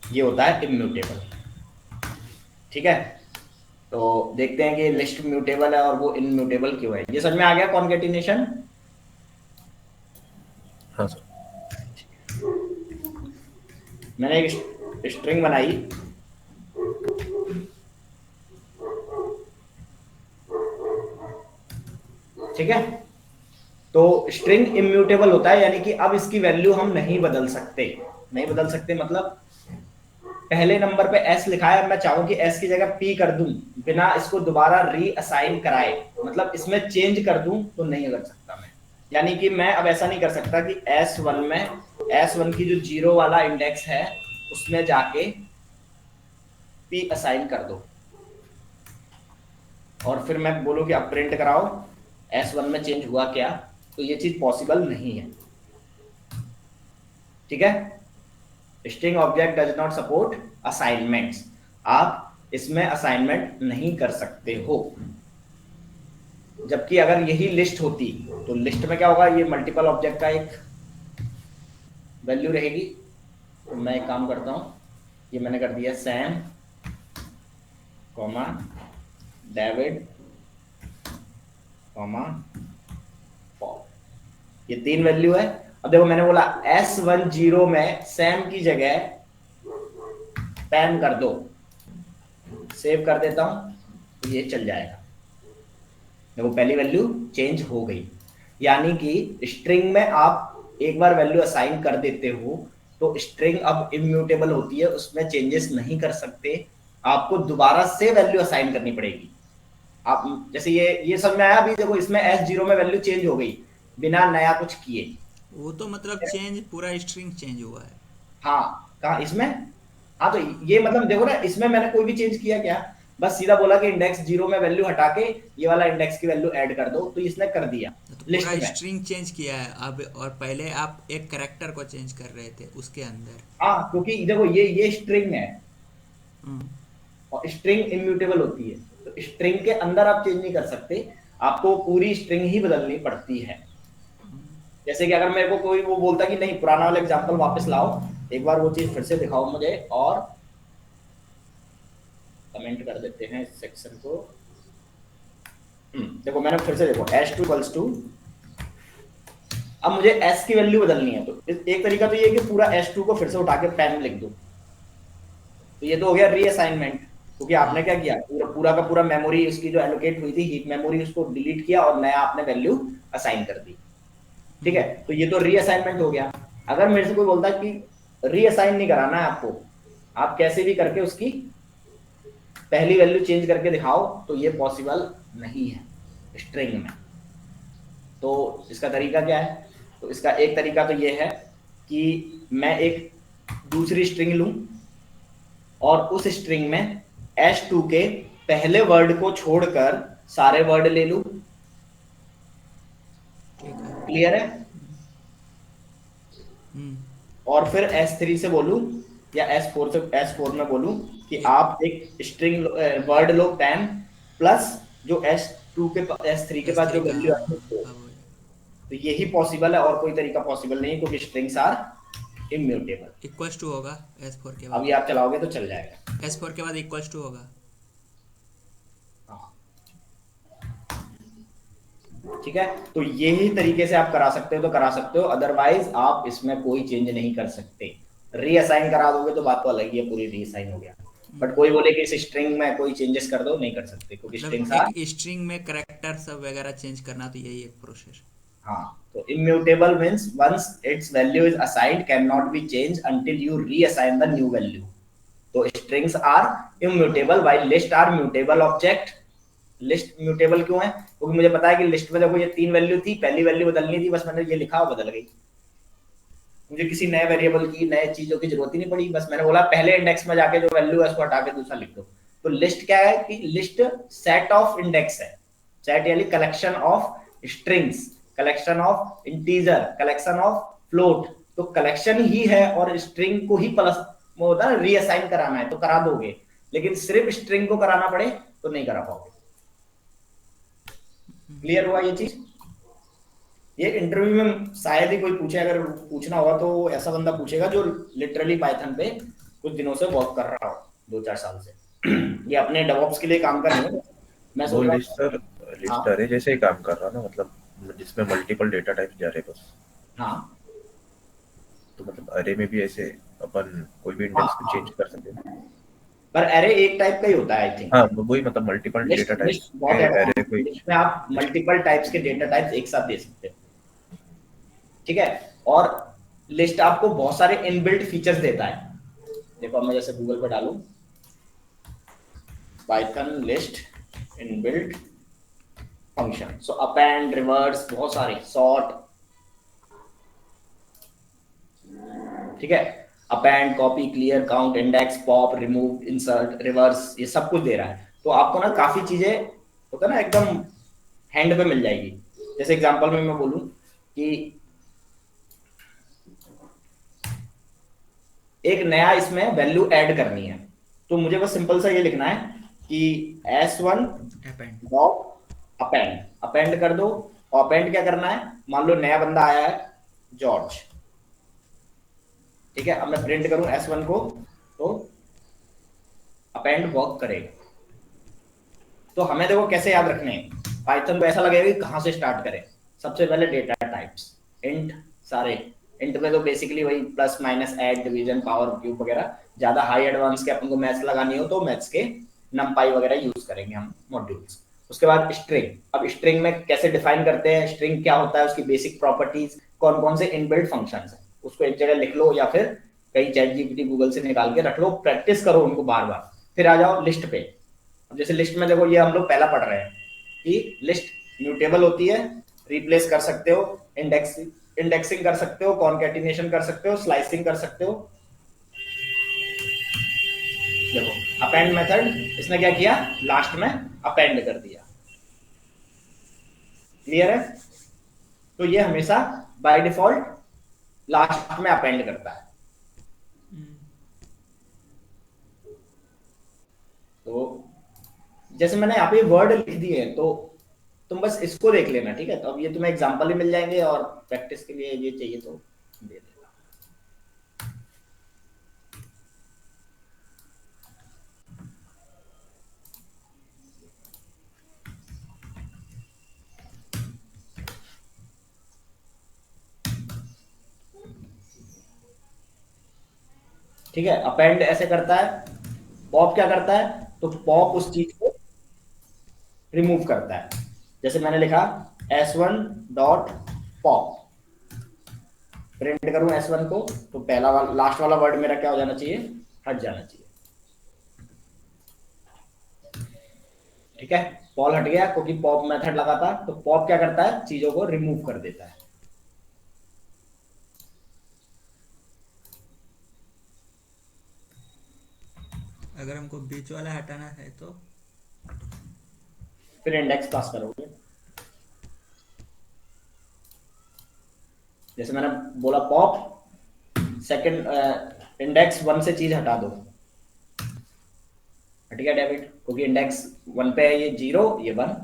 ये होता है इम्यूटेबल। ठीक है, तो देखते हैं कि लिस्ट म्यूटेबल है और वो इनम्यूटेबल क्यों है। ये समझ में आ गया कॉनकैटिनेशन? हाँ सर। मैंने एक स्ट्रिंग बनाई, ठीक है, तो स्ट्रिंग इम्यूटेबल होता है, यानी कि अब इसकी वैल्यू हम नहीं बदल सकते। नहीं बदल सकते मतलब पहले नंबर पे s लिखा है, मैं चाहूं कि s की जगह p कर दूं बिना इसको दोबारा रीअसाइन कराए, मतलब इसमें चेंज कर दूं, तो नहीं कर सकता मैं। यानी कि मैं अब ऐसा नहीं कर सकता कि s1 में s1 की जो 0 वाला इंडेक्स है उसमें जाके p असाइन कर दो और फिर मैं बोलूं कि अब प्रिंट कराओ S1 में चेंज हुआ क्या, तो ये चीज पॉसिबल नहीं है। ठीक है, string object does not support assignments. आप इसमें असाइनमेंट नहीं कर सकते हो। जबकि अगर यही लिस्ट होती तो लिस्ट में क्या होगा, ये मल्टीपल ऑब्जेक्ट का एक वैल्यू रहेगी। तो मैं एक काम करता हूँ, ये मैंने कर दिया Sam comma David comma Paul, ये 3 वैल्यू है। अब देखो मैंने बोला S10 में सैम की जगह पैन कर दो, सेव कर देता हूं तो ये चल जाएगा। देखो पहली वैल्यू चेंज हो गई, यानी कि स्ट्रिंग में आप एक बार वैल्यू असाइन कर देते हो तो स्ट्रिंग अब इम्यूटेबल होती है, उसमें चेंजेस नहीं कर सकते, आपको दोबारा से वैल्यू असाइन करनी पड़ेगी। आप जैसे ये समझ में आया अभी? देखो इसमें S0 में वैल्यू चेंज हो गई बिना नया कुछ किए। वो तो मतलब चेंज पूरा स्ट्रिंग चेंज हुआ है। हाँ कहा इसमें? हाँ तो ये मतलब देखो ना, इसमें मैंने कोई भी चेंज किया क्या? बस सीधा बोला कि इंडेक्स 0 में वैल्यू हटा के ये वाला इंडेक्स की वैल्यू ऐड कर दो, तो इसने कर दिया तो लिस्ट पूरा में। स्ट्रिंग चेंज किया है अब, और पहले आप एक करेक्टर को चेंज कर रहे थे उसके अंदर। हाँ क्योंकि देखो ये स्ट्रिंग है हम्म, और स्ट्रिंग इम्यूटेबल होती है, तो स्ट्रिंग के अंदर आप चेंज नहीं कर सकते, आपको पूरी स्ट्रिंग ही बदलनी पड़ती है। जैसे कि अगर मेरे को कोई वो बोलता कि नहीं पुराना वाला एग्जांपल वापस लाओ, एक बार वो चीज फिर से दिखाओ मुझे, और कमेंट कर देते हैं इस सेक्शन को। देखो मैंने फिर से देखो S2 इक्वल्स टू, अब मुझे S की वैल्यू बदलनी है, तो एक तरीका तो ये है कि पूरा S2 को फिर से उठा के पैन में लिख दो, तो ये तो हो गया रीअसाइनमेंट, क्योंकि आपने क्या किया, पूरा का पूरा मेमोरी उसकी जो एलोकेट हुई थी हीप मेमोरी उसको डिलीट किया और नया आपने वैल्यू असाइन कर दी। ठीक है, तो ये तो रीअसाइनमेंट हो गया। अगर मेरे से कोई बोलता है कि रीअसाइन नहीं कराना है आपको, आप कैसे भी करके उसकी पहली वैल्यू चेंज करके दिखाओ, तो ये पॉसिबल नहीं है स्ट्रिंग में। तो इसका तरीका क्या है? तो इसका एक तरीका तो ये है कि मैं एक दूसरी स्ट्रिंग लूं और उस स्ट्रिंग में S2 के पहले वर्ड को छोड़कर सारे वर्ड ले लूं। ठीक है। क्लियर है? हम्म, और फिर S3 से बोलूं या S4 में बोलूं कि आप एक स्ट्रिंग वर्ड लो 10 प्लस जो S2 के S3 के पास जो S3 का, वैल्यू हाँ है वो। अब तो यही पॉसिबल है, और कोई तरीका पॉसिबल नहीं है, क्योंकि strings are immutable. Equals to होगा S4 के अब बाद। ये आप चलाओगे तो चल जाएगा। S4 के बाद इक्वल्स टू होगा। हाँ ठीक है, तो यही तरीके से आप करा सकते हो तो करा सकते हो, अदरवाइज आप इसमें कोई चेंज नहीं कर सकते। रीअसाइन करा दोगे तो बात तो अलग ही है, पूरी रीअसाइन हो गया, बट कोई बोले कि इस स्ट्रिंग में कोई चेंजेस कर दो, नहीं कर सकते, क्योंकि स्ट्रिंग्स मतलब आर। एक स्ट्रिंग में करेक्टर सब वगैरह चेंज करना, तो यही एक प्रोसेस। हाँ, तो immutable means once its value is assigned cannot be changed until you reassign the new value. तो strings are immutable while list are mutable object। List mutable क्यों है? क्योंकि मुझे पता है कि लिस्ट में देखो ये 3 वैल्यू थी, पहली वैल्यू बदलनी थी, बस मैंने ये लिखा और बदल गई, मुझे किसी नए वेरिएबल की नए चीजों की जरूरत ही नहीं पड़ी, बस मैंने बोला पहले इंडेक्स में जाके जो वैल्यू है उसको हटा के दूसरा लिख दो। तो लिस्ट क्या है कि लिस्ट सेट ऑफ इंडेक्स है, सेट यानी collection of strings, collection of integer, collection of float, तो कलेक्शन ही है, और स्ट्रिंग को ही प्लस वो होता है रीअसाइन कराना है तो करा दोगे, लेकिन सिर्फ स्ट्रिंग को कराना पड़े तो नहीं करा पाओगे। क्लियर हुआ ये चीज? ये इंटरव्यू में शायद ही कोई पूछे, अगर पूछना होगा तो ऐसा बंदा पूछेगा जो लिटरली पाइथन पे कुछ दिनों से वर्क कर रहा हो, 2-4 साल से। ये अपने डेवऑप्स के लिए काम कर रहे हो। मैं वो सोच रहा लिस्ट सर, हाँ लिस्ट अरे जैसे ही काम कर रहा ना, मतलब जिसमें मल्टीपल डेटा टाइप जा रहे बस। हाँ तो मतलब अरे में भी ऐसे अपन कोई भी हाँ इंडेक्स को हाँ, चेंज कर सकते हैं। पर एरे एक टाइप का ही होता है आई थिंक। हाँ वही, मतलब multiple list data type list बहुत के एडवांस, अरे कोई लिस्ट में आप लिस्ट। मल्टीपल टाइप्स के डेटा टाइप्स एक साथ दे सकते हो। ठीक है, और लिस्ट आपको बहुत सारे इनबिल्ट फीचर्स देता है। देखो अब मैं जैसे गूगल पे डालूं पाइथन लिस्ट इनबिल्ट फंक्शन, सो अपेंड, रिवर्स, बहुत सारे, सॉर्ट, ठीक है, append, copy, clear, count, index, pop, remove, insert, reverse, ये सब कुछ दे रहा है। तो आपको ना काफी चीजें होता है ना एकदम हैंड पे मिल जाएगी। जैसे एग्जांपल में मैं बोलूं कि एक नया इसमें वैल्यू ऐड करनी है, तो मुझे बस सिंपल सा ये लिखना है कि S1 append. Dot append, append कर दो। और अपेंड क्या करना है, मान लो नया बंदा आया है जॉर्ज, ठीक है, अब मैं प्रिंट करूं S1 को तो अपेंड वर्क करेगा। तो हमें देखो कैसे याद रखने हैं, पाइथन को ऐसा लगेगा कि कहाँ से स्टार्ट करें। सबसे पहले डेटा टाइप्स, इंट सारे। इंट में तो बेसिकली वही plus minus add division power cube वगैरह। ज्यादा हाई एडवांस के अपन को मैथ्स लगानी हो तो मैथ्स के नमपाई वगैरह यूज करेंगे हम मॉड्यूल्स। उसके बाद स्ट्रिंग, अब स्ट्रिंग में कैसे डिफाइन करते हैं, स्ट्रिंग क्या होता है, उसकी बेसिक प्रॉपर्टीज, कौन कौन से इनबिल्ट फंक्शंस है, उसको एक जगह लिख लो या फिर कहीं चैट जीपीटी गूगल से निकाल के रख लो, प्रैक्टिस करो उनको बार बार। फिर आ जाओ लिस्ट पे। अब जैसे लिस्ट में देखो, ये हम लोग पहला पढ़ रहे हैं कि लिस्ट म्यूटेबल होती है, रिप्लेस कर सकते हो, इंडेक्सिंग कर सकते हो, कॉन्केटिनेशन कर सकते हो, स्लाइसिंग कर सकते हो। देखो अपेंड मेथड, इसने क्या किया, लास्ट में अपेंड कर दिया। क्लियर है? तो ये हमेशा बाय डिफॉल्ट लास्ट में अपेंड करता है। तो जैसे मैंने यहाँ पे वर्ड लिख दिए हैं, तो तुम बस इसको देख लेना, ठीक है? तो अब ये तुम्हें एग्जांपल ही मिल जाएंगे, और प्रैक्टिस के लिए ये चाहिए तो दे देना। ठीक है, अपेंड ऐसे करता है। पॉप क्या करता है, तो पॉप उस चीज को रिमूव करता है। जैसे मैंने लिखा S1 डॉट पॉप, प्रिंट करूं S1 को, तो पहला वाला लास्ट वाला वर्ड मेरा क्या हो जाना चाहिए, हट जाना चाहिए। ठीक है, पॉल हट गया क्योंकि पॉप मेथड लगा था। तो पॉप क्या करता है, चीजों को रिमूव कर देता है। अगर हमको बीच वाला हटाना है तो फिर इंडेक्स पास करोगे। जैसे मैंने बोला पॉप सेकंड इंडेक्स 1 से चीज हटा दो, हट गया डेबिट, क्योंकि इंडेक्स 1 पे है, ये 0 ये 1।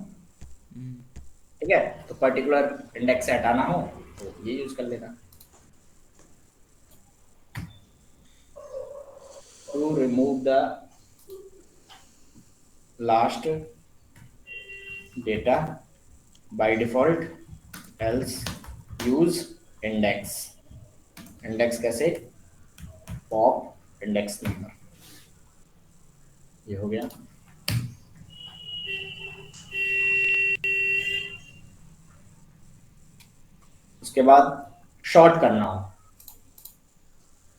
ठीक है, तो पर्टिकुलर इंडेक्स से हटाना हो तो ये यूज कर लेना। To remove the last data by default else use index. Index कैसे, पॉप इंडेक्स नंबर। ये हो गया। उसके बाद शॉर्ट करना हो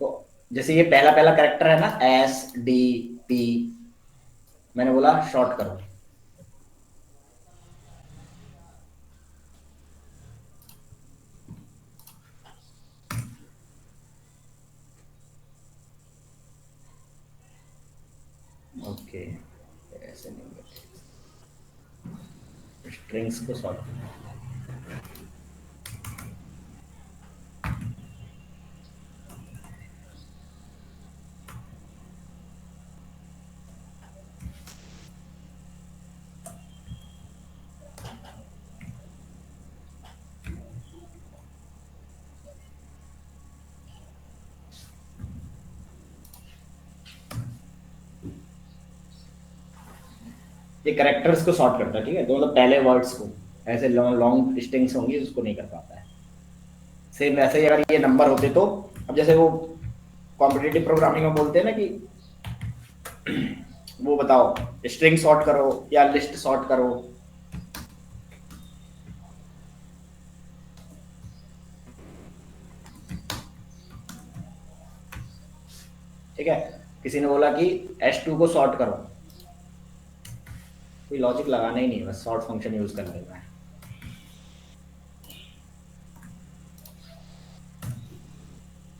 तो जैसे ये पहला पहला कैरेक्टर है ना, S D P, मैंने बोला शॉर्ट करो। ओके, ऐसे नहीं करते, स्ट्रिंग्स को शॉर्ट करना। ये कैरेक्टर्स को सॉर्ट करता है, ठीक है? तो मतलब पहले वर्ड्स को, ऐसे लॉन्ग लॉन्ग स्ट्रिंग्स होंगी उसको नहीं कर पाता है। सेम वैसे ही अगर ये नंबर होते तो, अब जैसे वो कॉम्पिटिटिव प्रोग्रामिंग में बोलते हैं ना कि वो बताओ स्ट्रिंग सॉर्ट करो या लिस्ट सॉर्ट करो। ठीक है, किसी ने बोला कि S2 को सॉर्ट करो, कोई लॉजिक लगाना ही नहीं है, बस सॉर्ट फंक्शन यूज कर लेना है।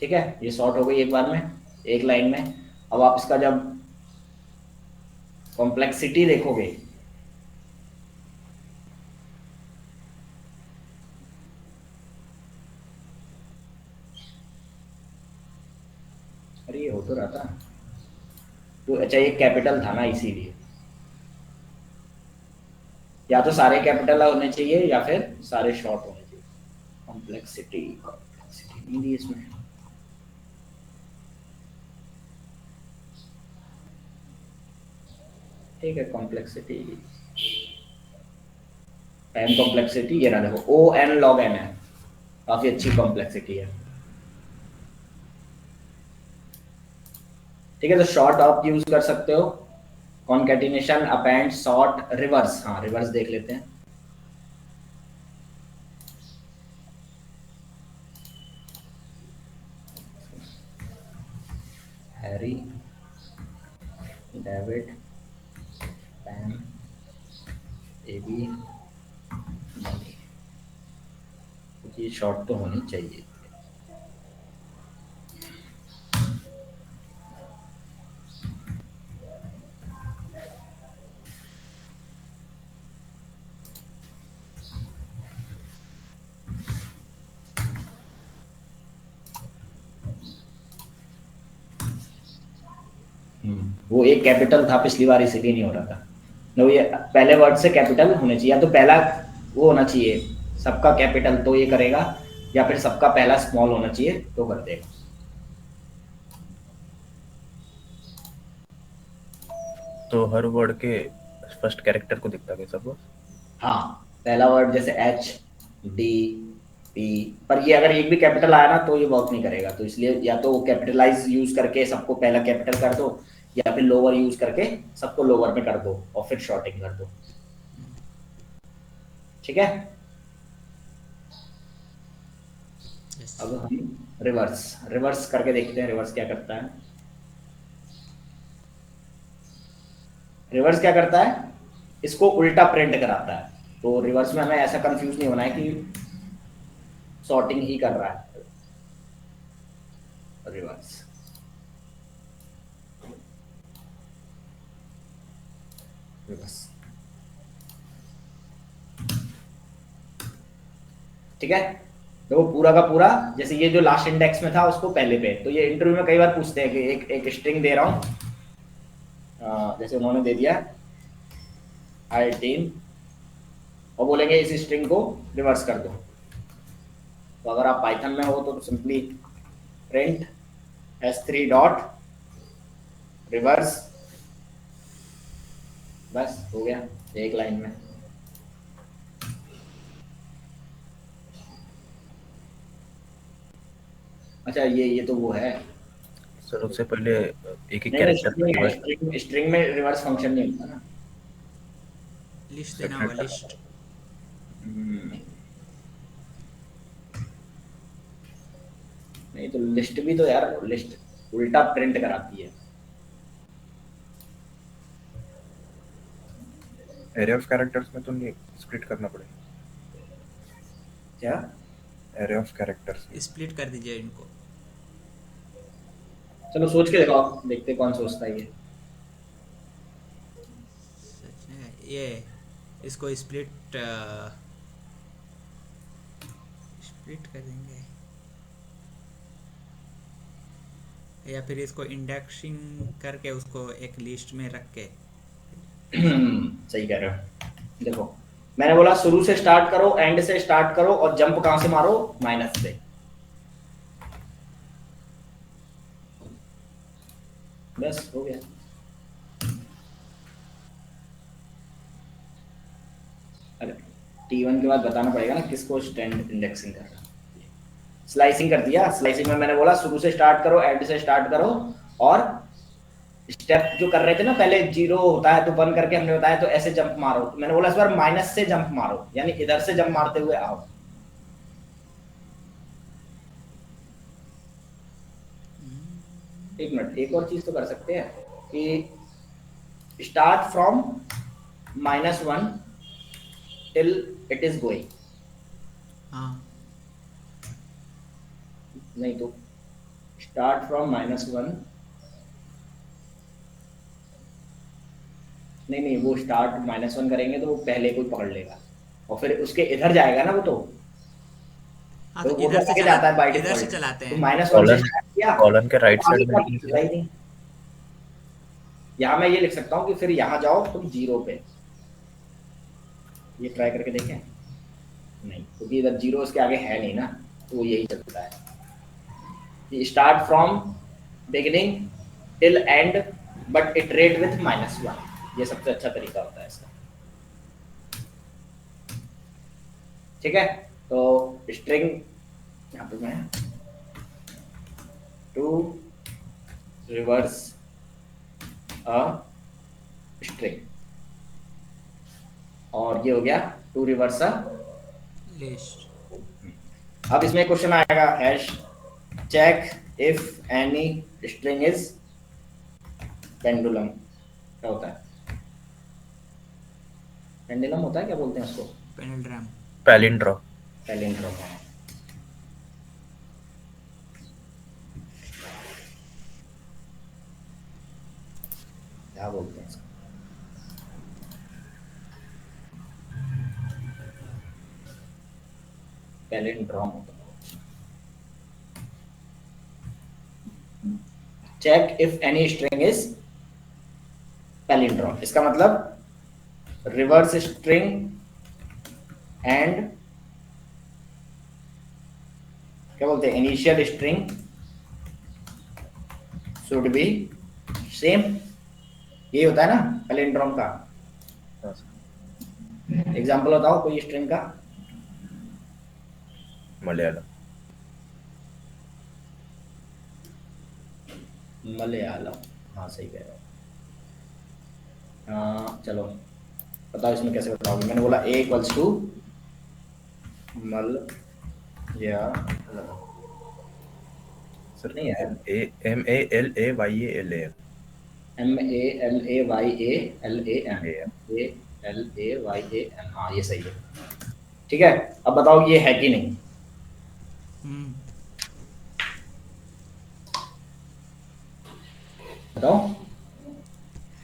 ठीक है, ये सॉर्ट हो गई एक बार में, एक लाइन में। अब आप इसका जब कॉम्प्लेक्सिटी देखोगे, अरे ये हो तो रहा था तो, अच्छा ये कैपिटल था ना इसीलिए, या तो सारे कैपिटल होने चाहिए या फिर सारे शॉर्ट होने चाहिए। कॉम्प्लेक्सिटी कॉम्प्लेक्सिटी नहीं दी इसमें। ठीक है, कॉम्प्लेक्सिटी एन कॉम्प्लेक्सिटी ये रहा देखो, ओ एन लॉग एन है, काफी अच्छी कॉम्प्लेक्सिटी है। ठीक है, तो शॉर्ट आप यूज कर सकते हो, कॉन्कैटिनेशन, अपेंड, सॉर्ट, रिवर्स। हाँ रिवर्स देख लेते हैं। हैरी, डेविड, पैम, एबी, मनी, ये शॉर्ट तो होनी चाहिए। वो एक कैपिटल था पिछली बार, इसीलिए नहीं हो रहा था। नो, ये पहले वर्ड से कैपिटल होने चाहिए, या तो पहला वो होना चाहिए सबका कैपिटल तो ये करेगा, या फिर सबका पहला स्मॉल होना चाहिए तो कर देगा। तो हर वर्ड के फर्स्ट कैरेक्टर को दिखता है सब। हाँ, पहला वर्ड जैसे एच, डी, पी, पर ये अगर एक भी कैपिटल आया ना तो ये वर्क नहीं करेगा, तो इसलिए या तो कैपिटलाइज यूज करके सबको पहला कैपिटल कर दो, या फिर लोअर यूज करके सबको लोअर में कर दो और फिर शॉर्टिंग कर दो। ठीक है, Yes. अब हम रिवर्स रिवर्स करके देखते हैं, रिवर्स क्या करता है। रिवर्स क्या करता है, इसको उल्टा प्रिंट कराता है। तो रिवर्स में हमें ऐसा कंफ्यूज नहीं होना है कि सॉर्टिंग ही कर रहा है। रिवर्स रिवर्स, ठीक है। तो वो पूरा का पूरा, जैसे ये जो लास्ट इंडेक्स में था उसको पहले पे, तो ये इंटरव्यू में कई बार पूछते हैं कि एक स्ट्रिंग दे रहा हूँ, जैसे उन्होंने दे दिया i18 और बोलेंगे इस स्ट्रिंग को रिवर्स कर दो। तो अगर आप पाइथन में हो तो simply print s3 dot reverse, बस हो गया एक लाइन में। अच्छा ये तो वो है सर उससे पहले एक एक नहीं, कैरेक्टर स्ट्रिंग में रिवर्स फंक्शन नहीं होता ना। लिस्ट देना होगा, लिस्ट। नहीं तो लिस्ट भी तो यार, लिस्ट उल्टा प्रिंट कराती है। एरे ऑफ कैरेक्टर्स में तो नहीं स्प्लिट करना पड़ेगा क्या? एरे ऑफ कैरेक्टर्स स्प्लिट कर दीजिए इनको। चलो सोच के देखो, देखते कौन सोचता है ये। सच है, ये इसको स्प्लिट स्प्लिट कर देंगे, या फिर इसको इंडेक्सिंग करके उसको एक लिस्ट में रख के। सही कह रहे हो। देखो मैंने बोला शुरू से स्टार्ट करो, एंड से स्टार्ट करो, और जंप कहां से मारो, माइनस से। बस हो गया। अरे T1 के बाद बताना पड़ेगा ना किसको स्टैंड इंडेक्सिंग कर रहा है। स्लाइसिंग कर दिया। स्लाइसिंग में मैंने बोला शुरू से स्टार्ट करो, एंड से स्टार्ट करो, और स्टेप जो कर रहे थे ना पहले, 0 होता है तो 1 करके हमने बताया, तो ऐसे जंप मारो। तो मैंने बोला इस बार माइनस से जंप मारो, यानी इधर से जंप मारते हुए आओ। एक मिनट, एक और चीज तो कर सकते हैं कि start from -1 till it is going. हाँ, नहीं तो स्टार्ट फ्रॉम -1, नहीं वो स्टार्ट -1 करेंगे तो वो पहले कोई पकड़ लेगा, और फिर उसके इधर जाएगा ना वो तो हाँ, तो तो वो इधर से जाता है बाय इधर से डिफॉल्ट। चलाते तो हैं। -1 से कॉलन स्टार्ट किया, कॉलन के राइट आगे साइड का में कुछ चला ही नहीं। यहाँ मैं ये लिख सकता हूँ कि फिर यहाँ जाओ तुम 0 पे। ये ट्राई करके देखें। नहीं, क्योंकि इधर 0 इसके आगे है नहीं ना, तो यही चलता है। Start from beginning till and but iterate with -1। ये सबसे अच्छा तरीका होता है इसका। ठीक है, तो स्ट्रिंग यहाँ पे मैं टू रिवर्स अ स्ट्रिंग, और ये हो गया टू रिवर्स अ। लिस्ट। अब इसमें क्वेश्चन आएगा hash check if any string is pendulum. क्या होता है? पेंडुलम होता है, क्या बोलते हैं उसको? पेनिड्राम। पैलिंड्रोम। पैलिंड्रोम। क्या बोलते हैं इसको? पैलिंड्रोम होता है। Check if any string is palindrome, इसका मतलब रिवर्स स्ट्रिंग एंड क्या बोलते हैं, initial string should be same. ये होता है ना पैलिंड्रोम का। एग्जांपल बताओ कोई स्ट्रिंग का। मलयालम। मलयालम, हाँ सही कह रहे हो। चलो बताओ इसमें कैसे बताओगे। मैंने बोला ए इक्वल्स टू मल या सर नहीं है, MALAYALAM। MALAYALAM, हाँ ये सही है। ठीक है, अब बताओ ये है कि नहीं। बताओ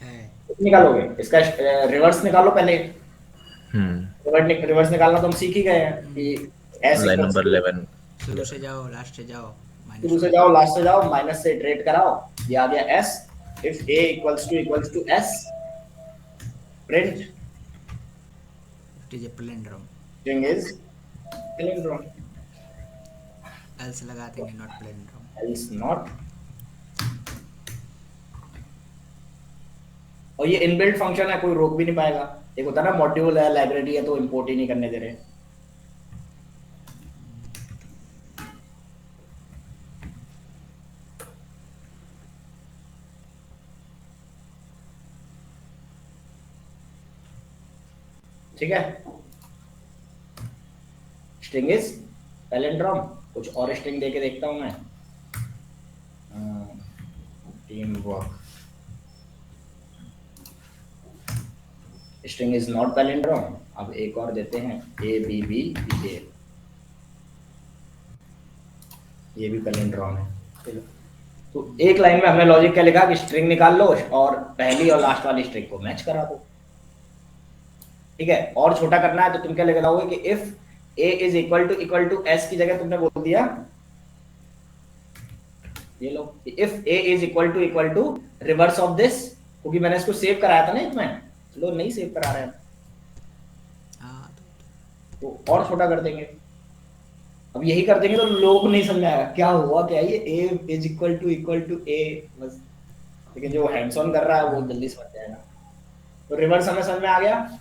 है। निकालोगे इसका रिवर्स निकालो पहले। हम्म। रिवर्स निकालना तो हम सीख ही गए हैं कि एस लाइन नंबर 11। शुरू से जाओ लास्ट से जाओ, शुरू से जाओ लास्ट से जाओ, माइनस से इटरेट कराओ, ये आ गया S. If A equals to S, print it is a palindrome. String is palindrome, else लगा देंगे, नॉट पैलिंड्रोम। Else not. और ये इनबिल्ट फंक्शन है, कोई रोक भी नहीं पाएगा। एक होता है ना मॉड्यूल है, लाइब्रेरी है, तो इंपोर्ट ही नहीं करने दे रहे। ठीक है, स्ट्रिंग इज पैलिंड्रोम। कुछ और स्ट्रिंग देके देखता हूं मैं। Team work, string is not palindrome. अब एक और देते हैं ABB, ये भी पैलिंड्रोम है। चलो, तो एक लाइन में हमने लॉजिक क्या लिखा कि स्ट्रिंग निकाल लो और पहली और लास्ट वाली स्ट्रिंग को मैच करा दो। ठीक है, और छोटा करना है तो तुम क्या लगाओगे कि if A is equal to S की जगह तुमने बोल दिया, ये लो, if A is equal to reverse of this, क्योंकि मैंने इसको सेव कराया था ना इसमें। चलो नहीं सेव करा रहे हैं तो और छोटा कर देंगे। अब यही कर देंगे तो लोगों को नहीं समझ आएगा क्या हुआ, क्या ये A is equal to A बस। लेकिन जो हैंड्स ऑन कर रहा है वो जल्दी समझ जाएगा। तो रिवर्स हमें समझ में आ गया।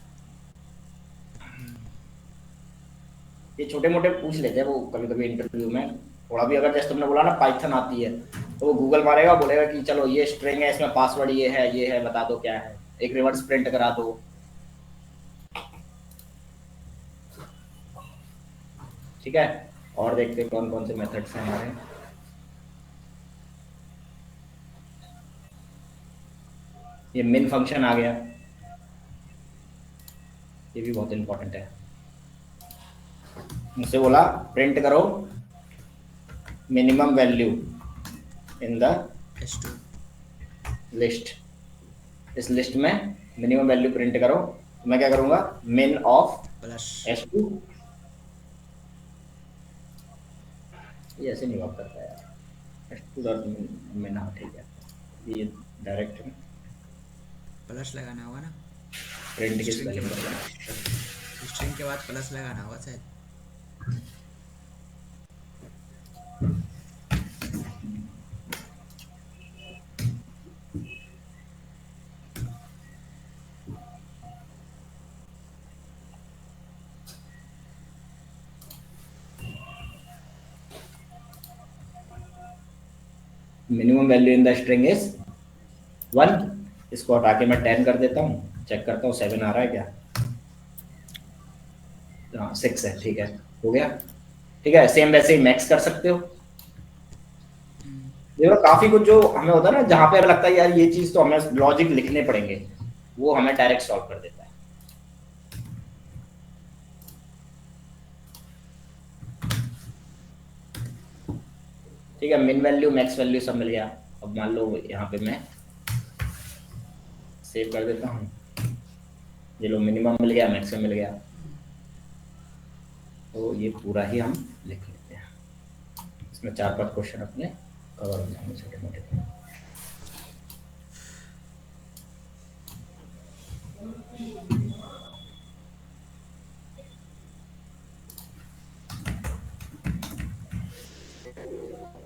ये छोटे मोटे पूछ लेते हैं वो कभी कभी इंटरव्यू में। थोड़ा भी अगर जैसे तुमने बोला ना पाइथन आती है, तो वो गूगल मारेगा, बोलेगा कि चलो ये स्ट्रिंग है, इसमें पासवर्ड ये है, बता दो क्या है, एक रिवर्स प्रिंट करा दो। ठीक है, और देखते हैं कौन कौन से मेथड्स हैं हमारे। ये मिन फंक्शन आ गया, ये भी बहुत इंपॉर्टेंट है। मुझसे बोला प्रिंट करो minimum value in the S2 list. इस लिस्ट में मिनिमम वैल्यू प्रिंट करो। तो मैं क्या करूंगा, मिन ऑफ प्लस S2। ये ऐसे नहीं वर्क करता यार, S2 डॉट मिन। हाँ ठीक है, ये डायरेक्ट प्लस लगाना होगा ना, प्रिंट की स्ट्रिंग के स्पेलिंग बाद। करना। स्ट्रिंग के बाद प्लस लगाना होगा शायद। Minimum value in the string is 1। इसको हटा के मैं 10 कर देता हूँ, चेक करता हूँ 7 आ रहा है क्या। हाँ 6 है, ठीक है, हो गया। ठीक है, सेम वैसे ही मैक्स कर सकते हो। देखो काफी कुछ जो हमें होता है ना, जहाँ पे हमें लगता है यार ये चीज तो हमें लॉजिक लिखने पड़ेंगे, वो हमें डायरेक्ट सॉल्व कर देता है। ठीक है, मिन वैल्यू मैक्स वैल्यू सब मिल गया। अब मान लो यहाँ पे मैं सेव कर देता हूँ, ये लो मिनिमम मिल गया, मैक्सिमम मिल गया। तो ये पूरा ही हम लिख लेते हैं, इसमें 4-5 क्वेश्चन अपने कवर हो जाएंगे छोटे मोटे।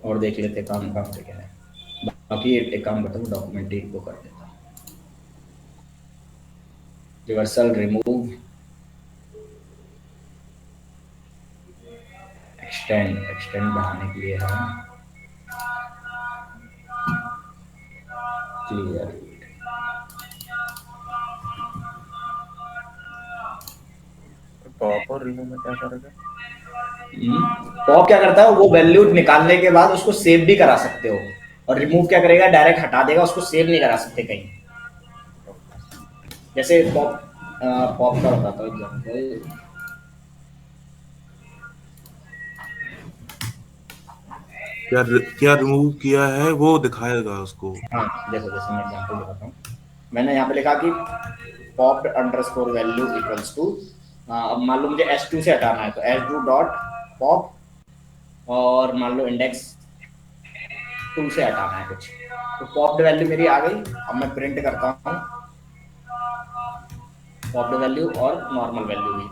और देख लेते काम काम से क्या है। बाकी एक काम करता हूँ, डॉक्यूमेंट ही को कर देता हूँ। रिवर्सल, रिमूव, एक्सटेंड, एक्सटेंड बढ़ाने के लिए है क्लियर। पॉप और रिमूव में क्या फर्क है? पॉप क्या करता है, वो वैल्यू निकालने के बाद उसको सेव भी करा सकते हो, और रिमूव क्या करेगा, डायरेक्ट हटा देगा, उसको सेव नहीं करा सकते कहीं। जैसे पॉप, पॉप का बताता हूँ एग्जाम्पल। क्या क्या रिमूव किया है वो दिखाएगा उसको। हाँ देखो, जैसे मैं एग्जाम्पल बताता हूँ, मैंने यहाँ पे लिखा कि popped underscore value equals to, अब मान लो मुझे s2 से हटाना है, तो s2 डॉट पॉप, और मान लो इंडेक्स 2 से हटाना है कुछ, तो पॉप्ड वैल्यू मेरी आ गई। अब मैं प्रिंट करता हूँ पॉप्ड वैल्यू और नॉर्मल वैल्यू भी,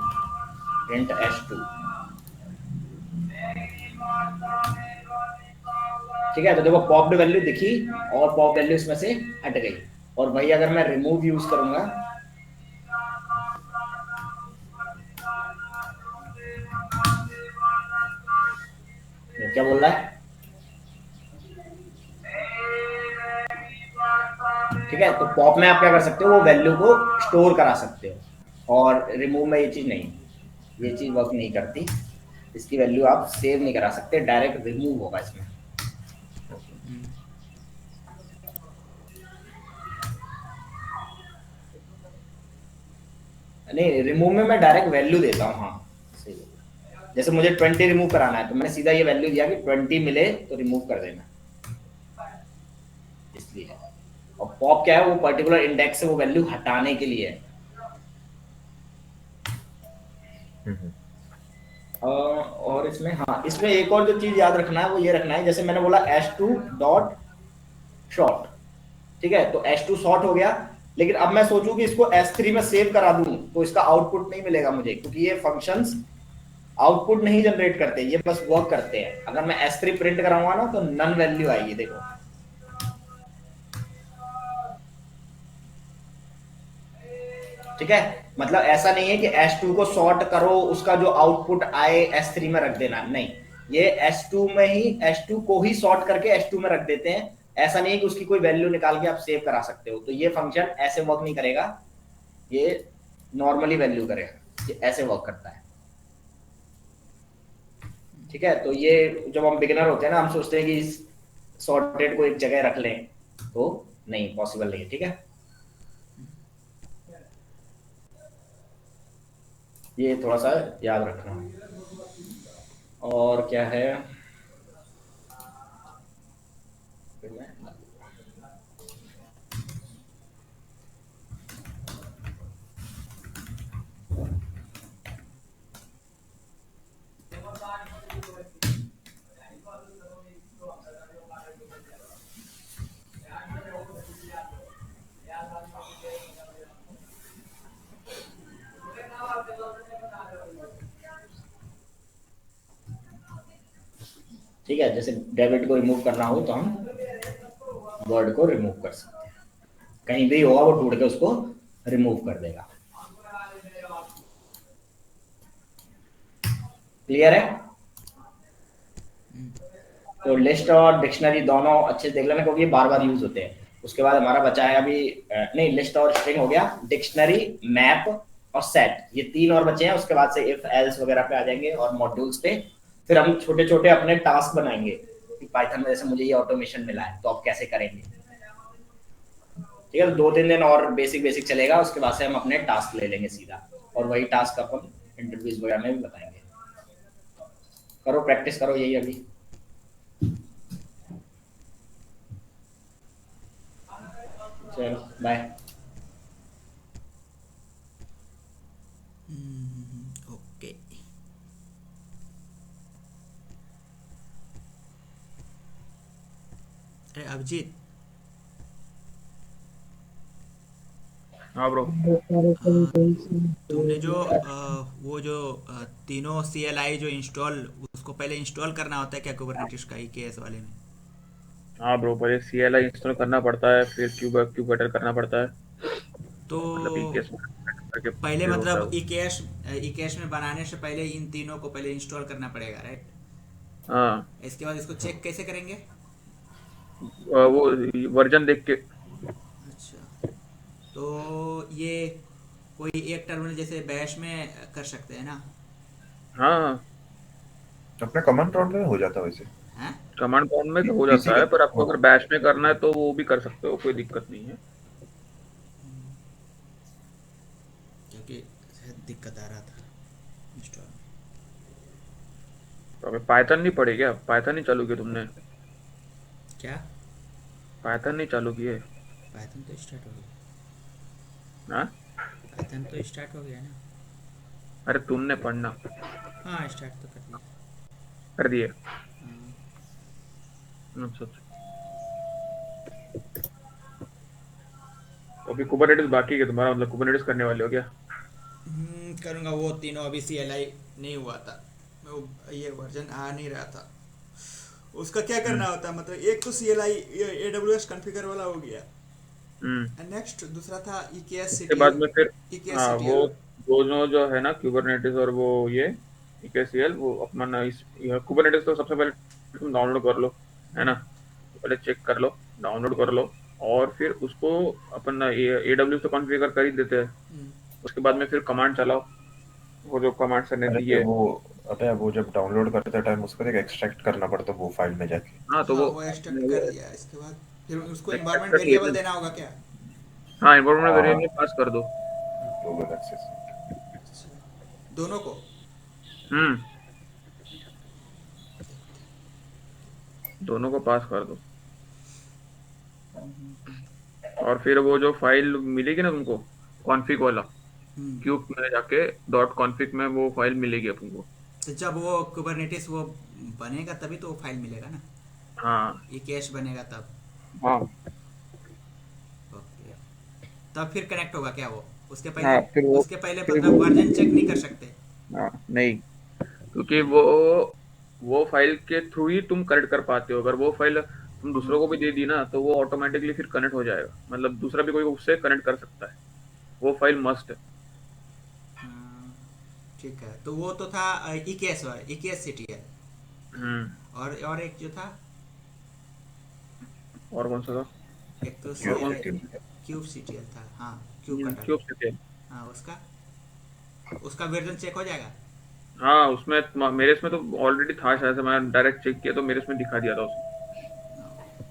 प्रिंट s2। ठीक है, तो देखो पॉप्ड वैल्यू दिखी और पॉप वैल्यू इसमें से हट गई। और वही अगर मैं रिमूव यूज करूंगा, ये क्या बोल रहा है, ठीक है, तो पॉप में आप क्या कर सकते हो, वो वैल्यू को स्टोर करा सकते हो, और रिमूव में ये चीज नहीं, ये चीज वर्क नहीं करती। इसकी वैल्यू आप सेव नहीं करा सकते, डायरेक्ट रिमूव होगा इसमें। नहीं, रिमूव में मैं डायरेक्ट वैल्यू देता हूँ। हाँ सही है। जैसे मुझे 20 रिमूव कराना है, तो मैंने सीधा ये वैल्यू दिया कि 20 मिले तो रिमूव कर देना, इसलिए। और पॉप क्या है, वो पर्टिकुलर इंडेक्स से वो वैल्यू हटाने के लिए है। और इसमें, हाँ इसमें एक और जो चीज याद रखना है वो ये रखना है, जैसे मैंने बोला s2 डॉट शॉर्ट, ठीक है, तो s2 शॉर्ट हो गया, लेकिन अब मैं सोचूं कि इसको s3 में सेव करा दूं, तो इसका आउटपुट नहीं मिलेगा मुझे, क्योंकि ये फंक्शंस आउटपुट नहीं जनरेट करते, ये बस वर्क करते हैं। अगर मैं s3 प्रिंट कराऊंगा ना, तो नन वैल्यू आएगी, देखो। ठीक है, मतलब ऐसा नहीं है कि s2 को सॉर्ट करो, उसका जो आउटपुट आए s3 में रख देना, नहीं, ये s2 में ही s2 को ही सॉर्ट करके s2 में रख देते हैं। ऐसा नहीं है कि उसकी कोई वैल्यू निकाल के आप सेव करा सकते हो, तो ये फंक्शन ऐसे वर्क नहीं करेगा, ये नॉर्मली वैल्यू करेगा, ये ऐसे वर्क करता है। ठीक है, तो ये जब हम बिगिनर होते हैं ना, हम सोचते हैं कि सॉर्टेड को एक जगह रख लें, तो नहीं, पॉसिबल नहीं है। ठीक है, ये थोड़ा सा याद रखना। और क्या है, ठीक है, जैसे डेबिट को रिमूव करना हो तो हम वर्ड को रिमूव कर सकते हैं, कहीं भी होगा वो ढूंढ के उसको रिमूव कर देगा। क्लियर है? तो लिस्ट और डिक्शनरी दोनों अच्छे से देख लेना क्योंकि ये बार बार यूज होते हैं। उसके बाद हमारा बचा है अभी नहीं, लिस्ट और स्ट्रिंग हो गया, डिक्शनरी, मैप और सेट, ये 3 और बचे हैं। उसके बाद से इफ एल्स वगैरह पे आ जाएंगे और मॉड्यूल्स पे। फिर हम छोटे छोटे अपने टास्क बनाएंगे कि पाइथन में जैसे मुझे ये ऑटोमेशन मिला है तो आप कैसे करेंगे। ठीक है, तो 2-3 दिन और बेसिक बेसिक चलेगा, उसके बाद से हम अपने टास्क ले लेंगे सीधा, और वही टास्क अपन इंटरव्यूज वगैरह में भी बताएंगे। करो प्रैक्टिस करो यही अभी। चलो बाय। ओके। अरे अभिजीत, हाँ ब्रो। तुमने जो वो जो तीनों CLI जो इंस्टॉल, उसको पहले इंस्टॉल करना होता है क्या कुबरनेटिस का EKS वाले में? हाँ ब्रो, पहले CLI इंस्टॉल करना पड़ता है, फिर क्यूबेटर करना पड़ता है, तो मतलब EKS करके पहले फिर होता है मतलब वो। EKS में बनाने से पहले इन तीनों को पहले इंस्टॉल करना पड़ेगा, राइट? हाँ, इसके बाद इसको चेक कैसे करेंगे? वो वर्जन देख के। अच्छा, तो ये कोई एक टर्मिनल जैसे बैश में कर सकते हैं ना? हाँ हाँ, अपने कमांड प्रॉम्प्ट में हो जाता है वैसे। हैं? कमांड प्रॉम्प्ट में तो हो पीसी जाता के है, पर आपको अगर बैश में करना है तो वो भी कर सकते हो, कोई दिक्कत नहीं है। क्योंकि शायद दिक्कत आ रहा था इंस्टॉल में। तो अभी पाइथन नहीं पढ़ी क्या? पाइथन नहीं चालू किया तुमने? क्या? पाइथन नहीं चालू किए? पाइथन तो स्टार्ट हो गया। हाँ, पाइथन तो स्टार्ट हो गया ना। अरे तुमने पढ़ना हाँ, स्टार्ट तो कर लिया। कर दिए? हाँ। अच्छा अच्छा। तो अभी कुबरनेटिस बाकी है तुम्हारा, मतलब कुबरनेटिस करने वाले हो क्या? करूँगा। वो तीनों अभी CLI नहीं हुआ था, वो ये वर्जन आ नहीं रहा था। उसका क्या करना होता है, मतलब एक तो CLI AWS कॉन्फ़िगर वाला हो गया, नेक्स्ट दूसरा था EKS उसके बाद में फिर हाँ, वो CTL। दोनों जो है ना, कुबरनेटिस और वो ये EKCL, वो अपना इस कुबरनेटिस तो सबसे पहले तुम डाउनलोड कर लो, है ना? पहले चेक कर लो, डाउनलोड कर लो, और फिर उसको अपन AWS तो कॉन्फ़िगर कर ही देते हैं। उसके बाद में फिर कमांड चलाओ, वो जो कमांड सर ने दी अरे है। वो अबे वो जब डाउनलोड करते टाइम उसको एक एक्सट्रैक्ट करना पड़ता है वो फाइल में जाके। हाँ तो हाँ, वो वो एक्सट्रैक्ट कर दिया। इसके बाद फिर उसको extract इन्वायरमेंट कर लिया वेरिएबल ना? देना होगा क्या? हाँ, इन्वायरमेंट हाँ, वेरिएबल पास कर दो। Global access. अच्छा, दोनों को? हम्म, दोनों को पास कर दो। और फिर वो जो फाइल मिलेगी ना तुमको, कॉन्फ़िग वाला, हम्म। क्यूब में जाके डॉट कॉन्फ़िग में वो फाइल मिलेगी अपन को। तो जब वो कुबरनेटिस वो बनेगा तभी तो वो फाइल मिलेगा ना, हाँ EKS बनेगा तब। हाँ ओके, तब फिर कनेक्ट होगा क्या वो? उसके पहले? हाँ, उसके पहले फिर मतलब वो वर्जन चेक नहीं कर सकते? हाँ नहीं, क्योंकि वो फाइल के थ्रू ही तुम कनेक्ट कर पाते हो। अगर वो फाइल तुम दूसरों को भी दे दी ना, तो वो ऑटोमेटिकली फिर कनेक्ट हो जाएगा, मतलब दूसरा भी कोई उससे कनेक्ट कर सकता है। वो फाइल मस्ट है। हाँ, ठीक है। तो वो तो था EKS वाला, EKS CTL। हम्म, और एक जो था, और कौन सा था? एक तो क्यूब कौन CLI सिटी। क्यूब CTL था। हाँ, क्यूब का क्यूब था। से? हाँ, उसका वर्जन चेक हो जाएगा? हाँ, उसमें मेरे इसमें तो ऑलरेडी था शायद से, मैं डायरेक्ट चेक किया तो मेरे इसमें दिखा दिया था उसने।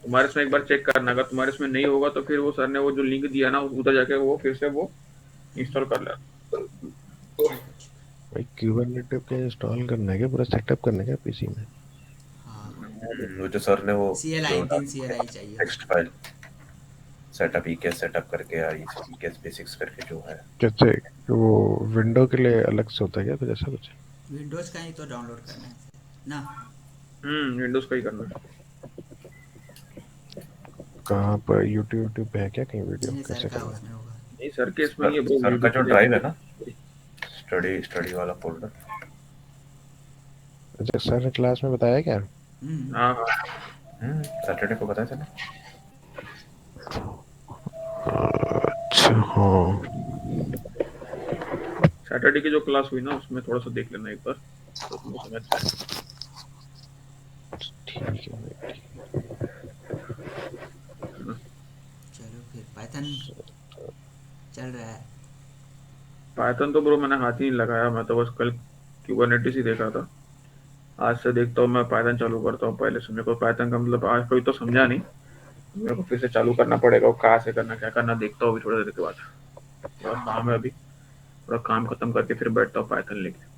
तुम्हारे इसमें एक बार चेक करना, अगर तुम्हारे इसमें नहीं होगा तो फिर वो सर ने वो जो लिंक दिया ना, उधर जाके वो फिर से वो इंस्टॉल कर लेना। ठीक है, ठीक भाई क्यूबरनेटिव के इंस्टॉल करना है क्या, पूरा सेटअप करना है क्या पीसी में? है। हाँ, वो जो सर ने वो CLI जो 3 CLI चाहिए टेक्स्ट उसको। फाइल सेटअप ईकेएस सेटअप करके या ईकेएस बेसिक्स करके जो है। कैसे? वो विंडो के लिए अलग से होता है क्या कुछ ऐसा कुछ? विंडोज़ का ही तो डाउनलोड करना है ना? विंडोज का ही करना है। कहाँ पर, यूट्यूब पे है क्या कहीं वीडियो, नहीं, सर कैसे का करना है? उसमें होगा। नहीं, सर के इसमें ही है ब्रो, सर का जो यूट्यूब ड्राइव है पे। ना, स्टडी वाला फोल्डर। अच्छा, सर ने क्लास में बताया क्या? हाँ हाँ, सैटरडे को बताया था ना। अच्छा हाँ, सैटरडे की जो क्लास हुई ना, उसमें थोड़ा सा देख लेना एक बार, तो तुमको समझ जाएगा। ठीक चलो फिर पाइथन चल रहा है। पाइथन तो ब्रो मैंने हाथ ही नहीं लगाया, मैं तो बस कल क्यूबरनेटिस ही देखा था। आज से देखता हूँ मैं पाइथन चालू करता हूँ। पहले से मेरे को पाइथन का मतलब आज कोई तो समझा नहीं, मेरे को फिर से चालू करना पड़ेगा। वो कहाँ से करना क्या करना देखता हूँ अभी थोड़ी देर के बाद। थोड़ा काम है अभी, थोड़ा काम खत्म करके फिर बैठता हूँ पाइथन लेके।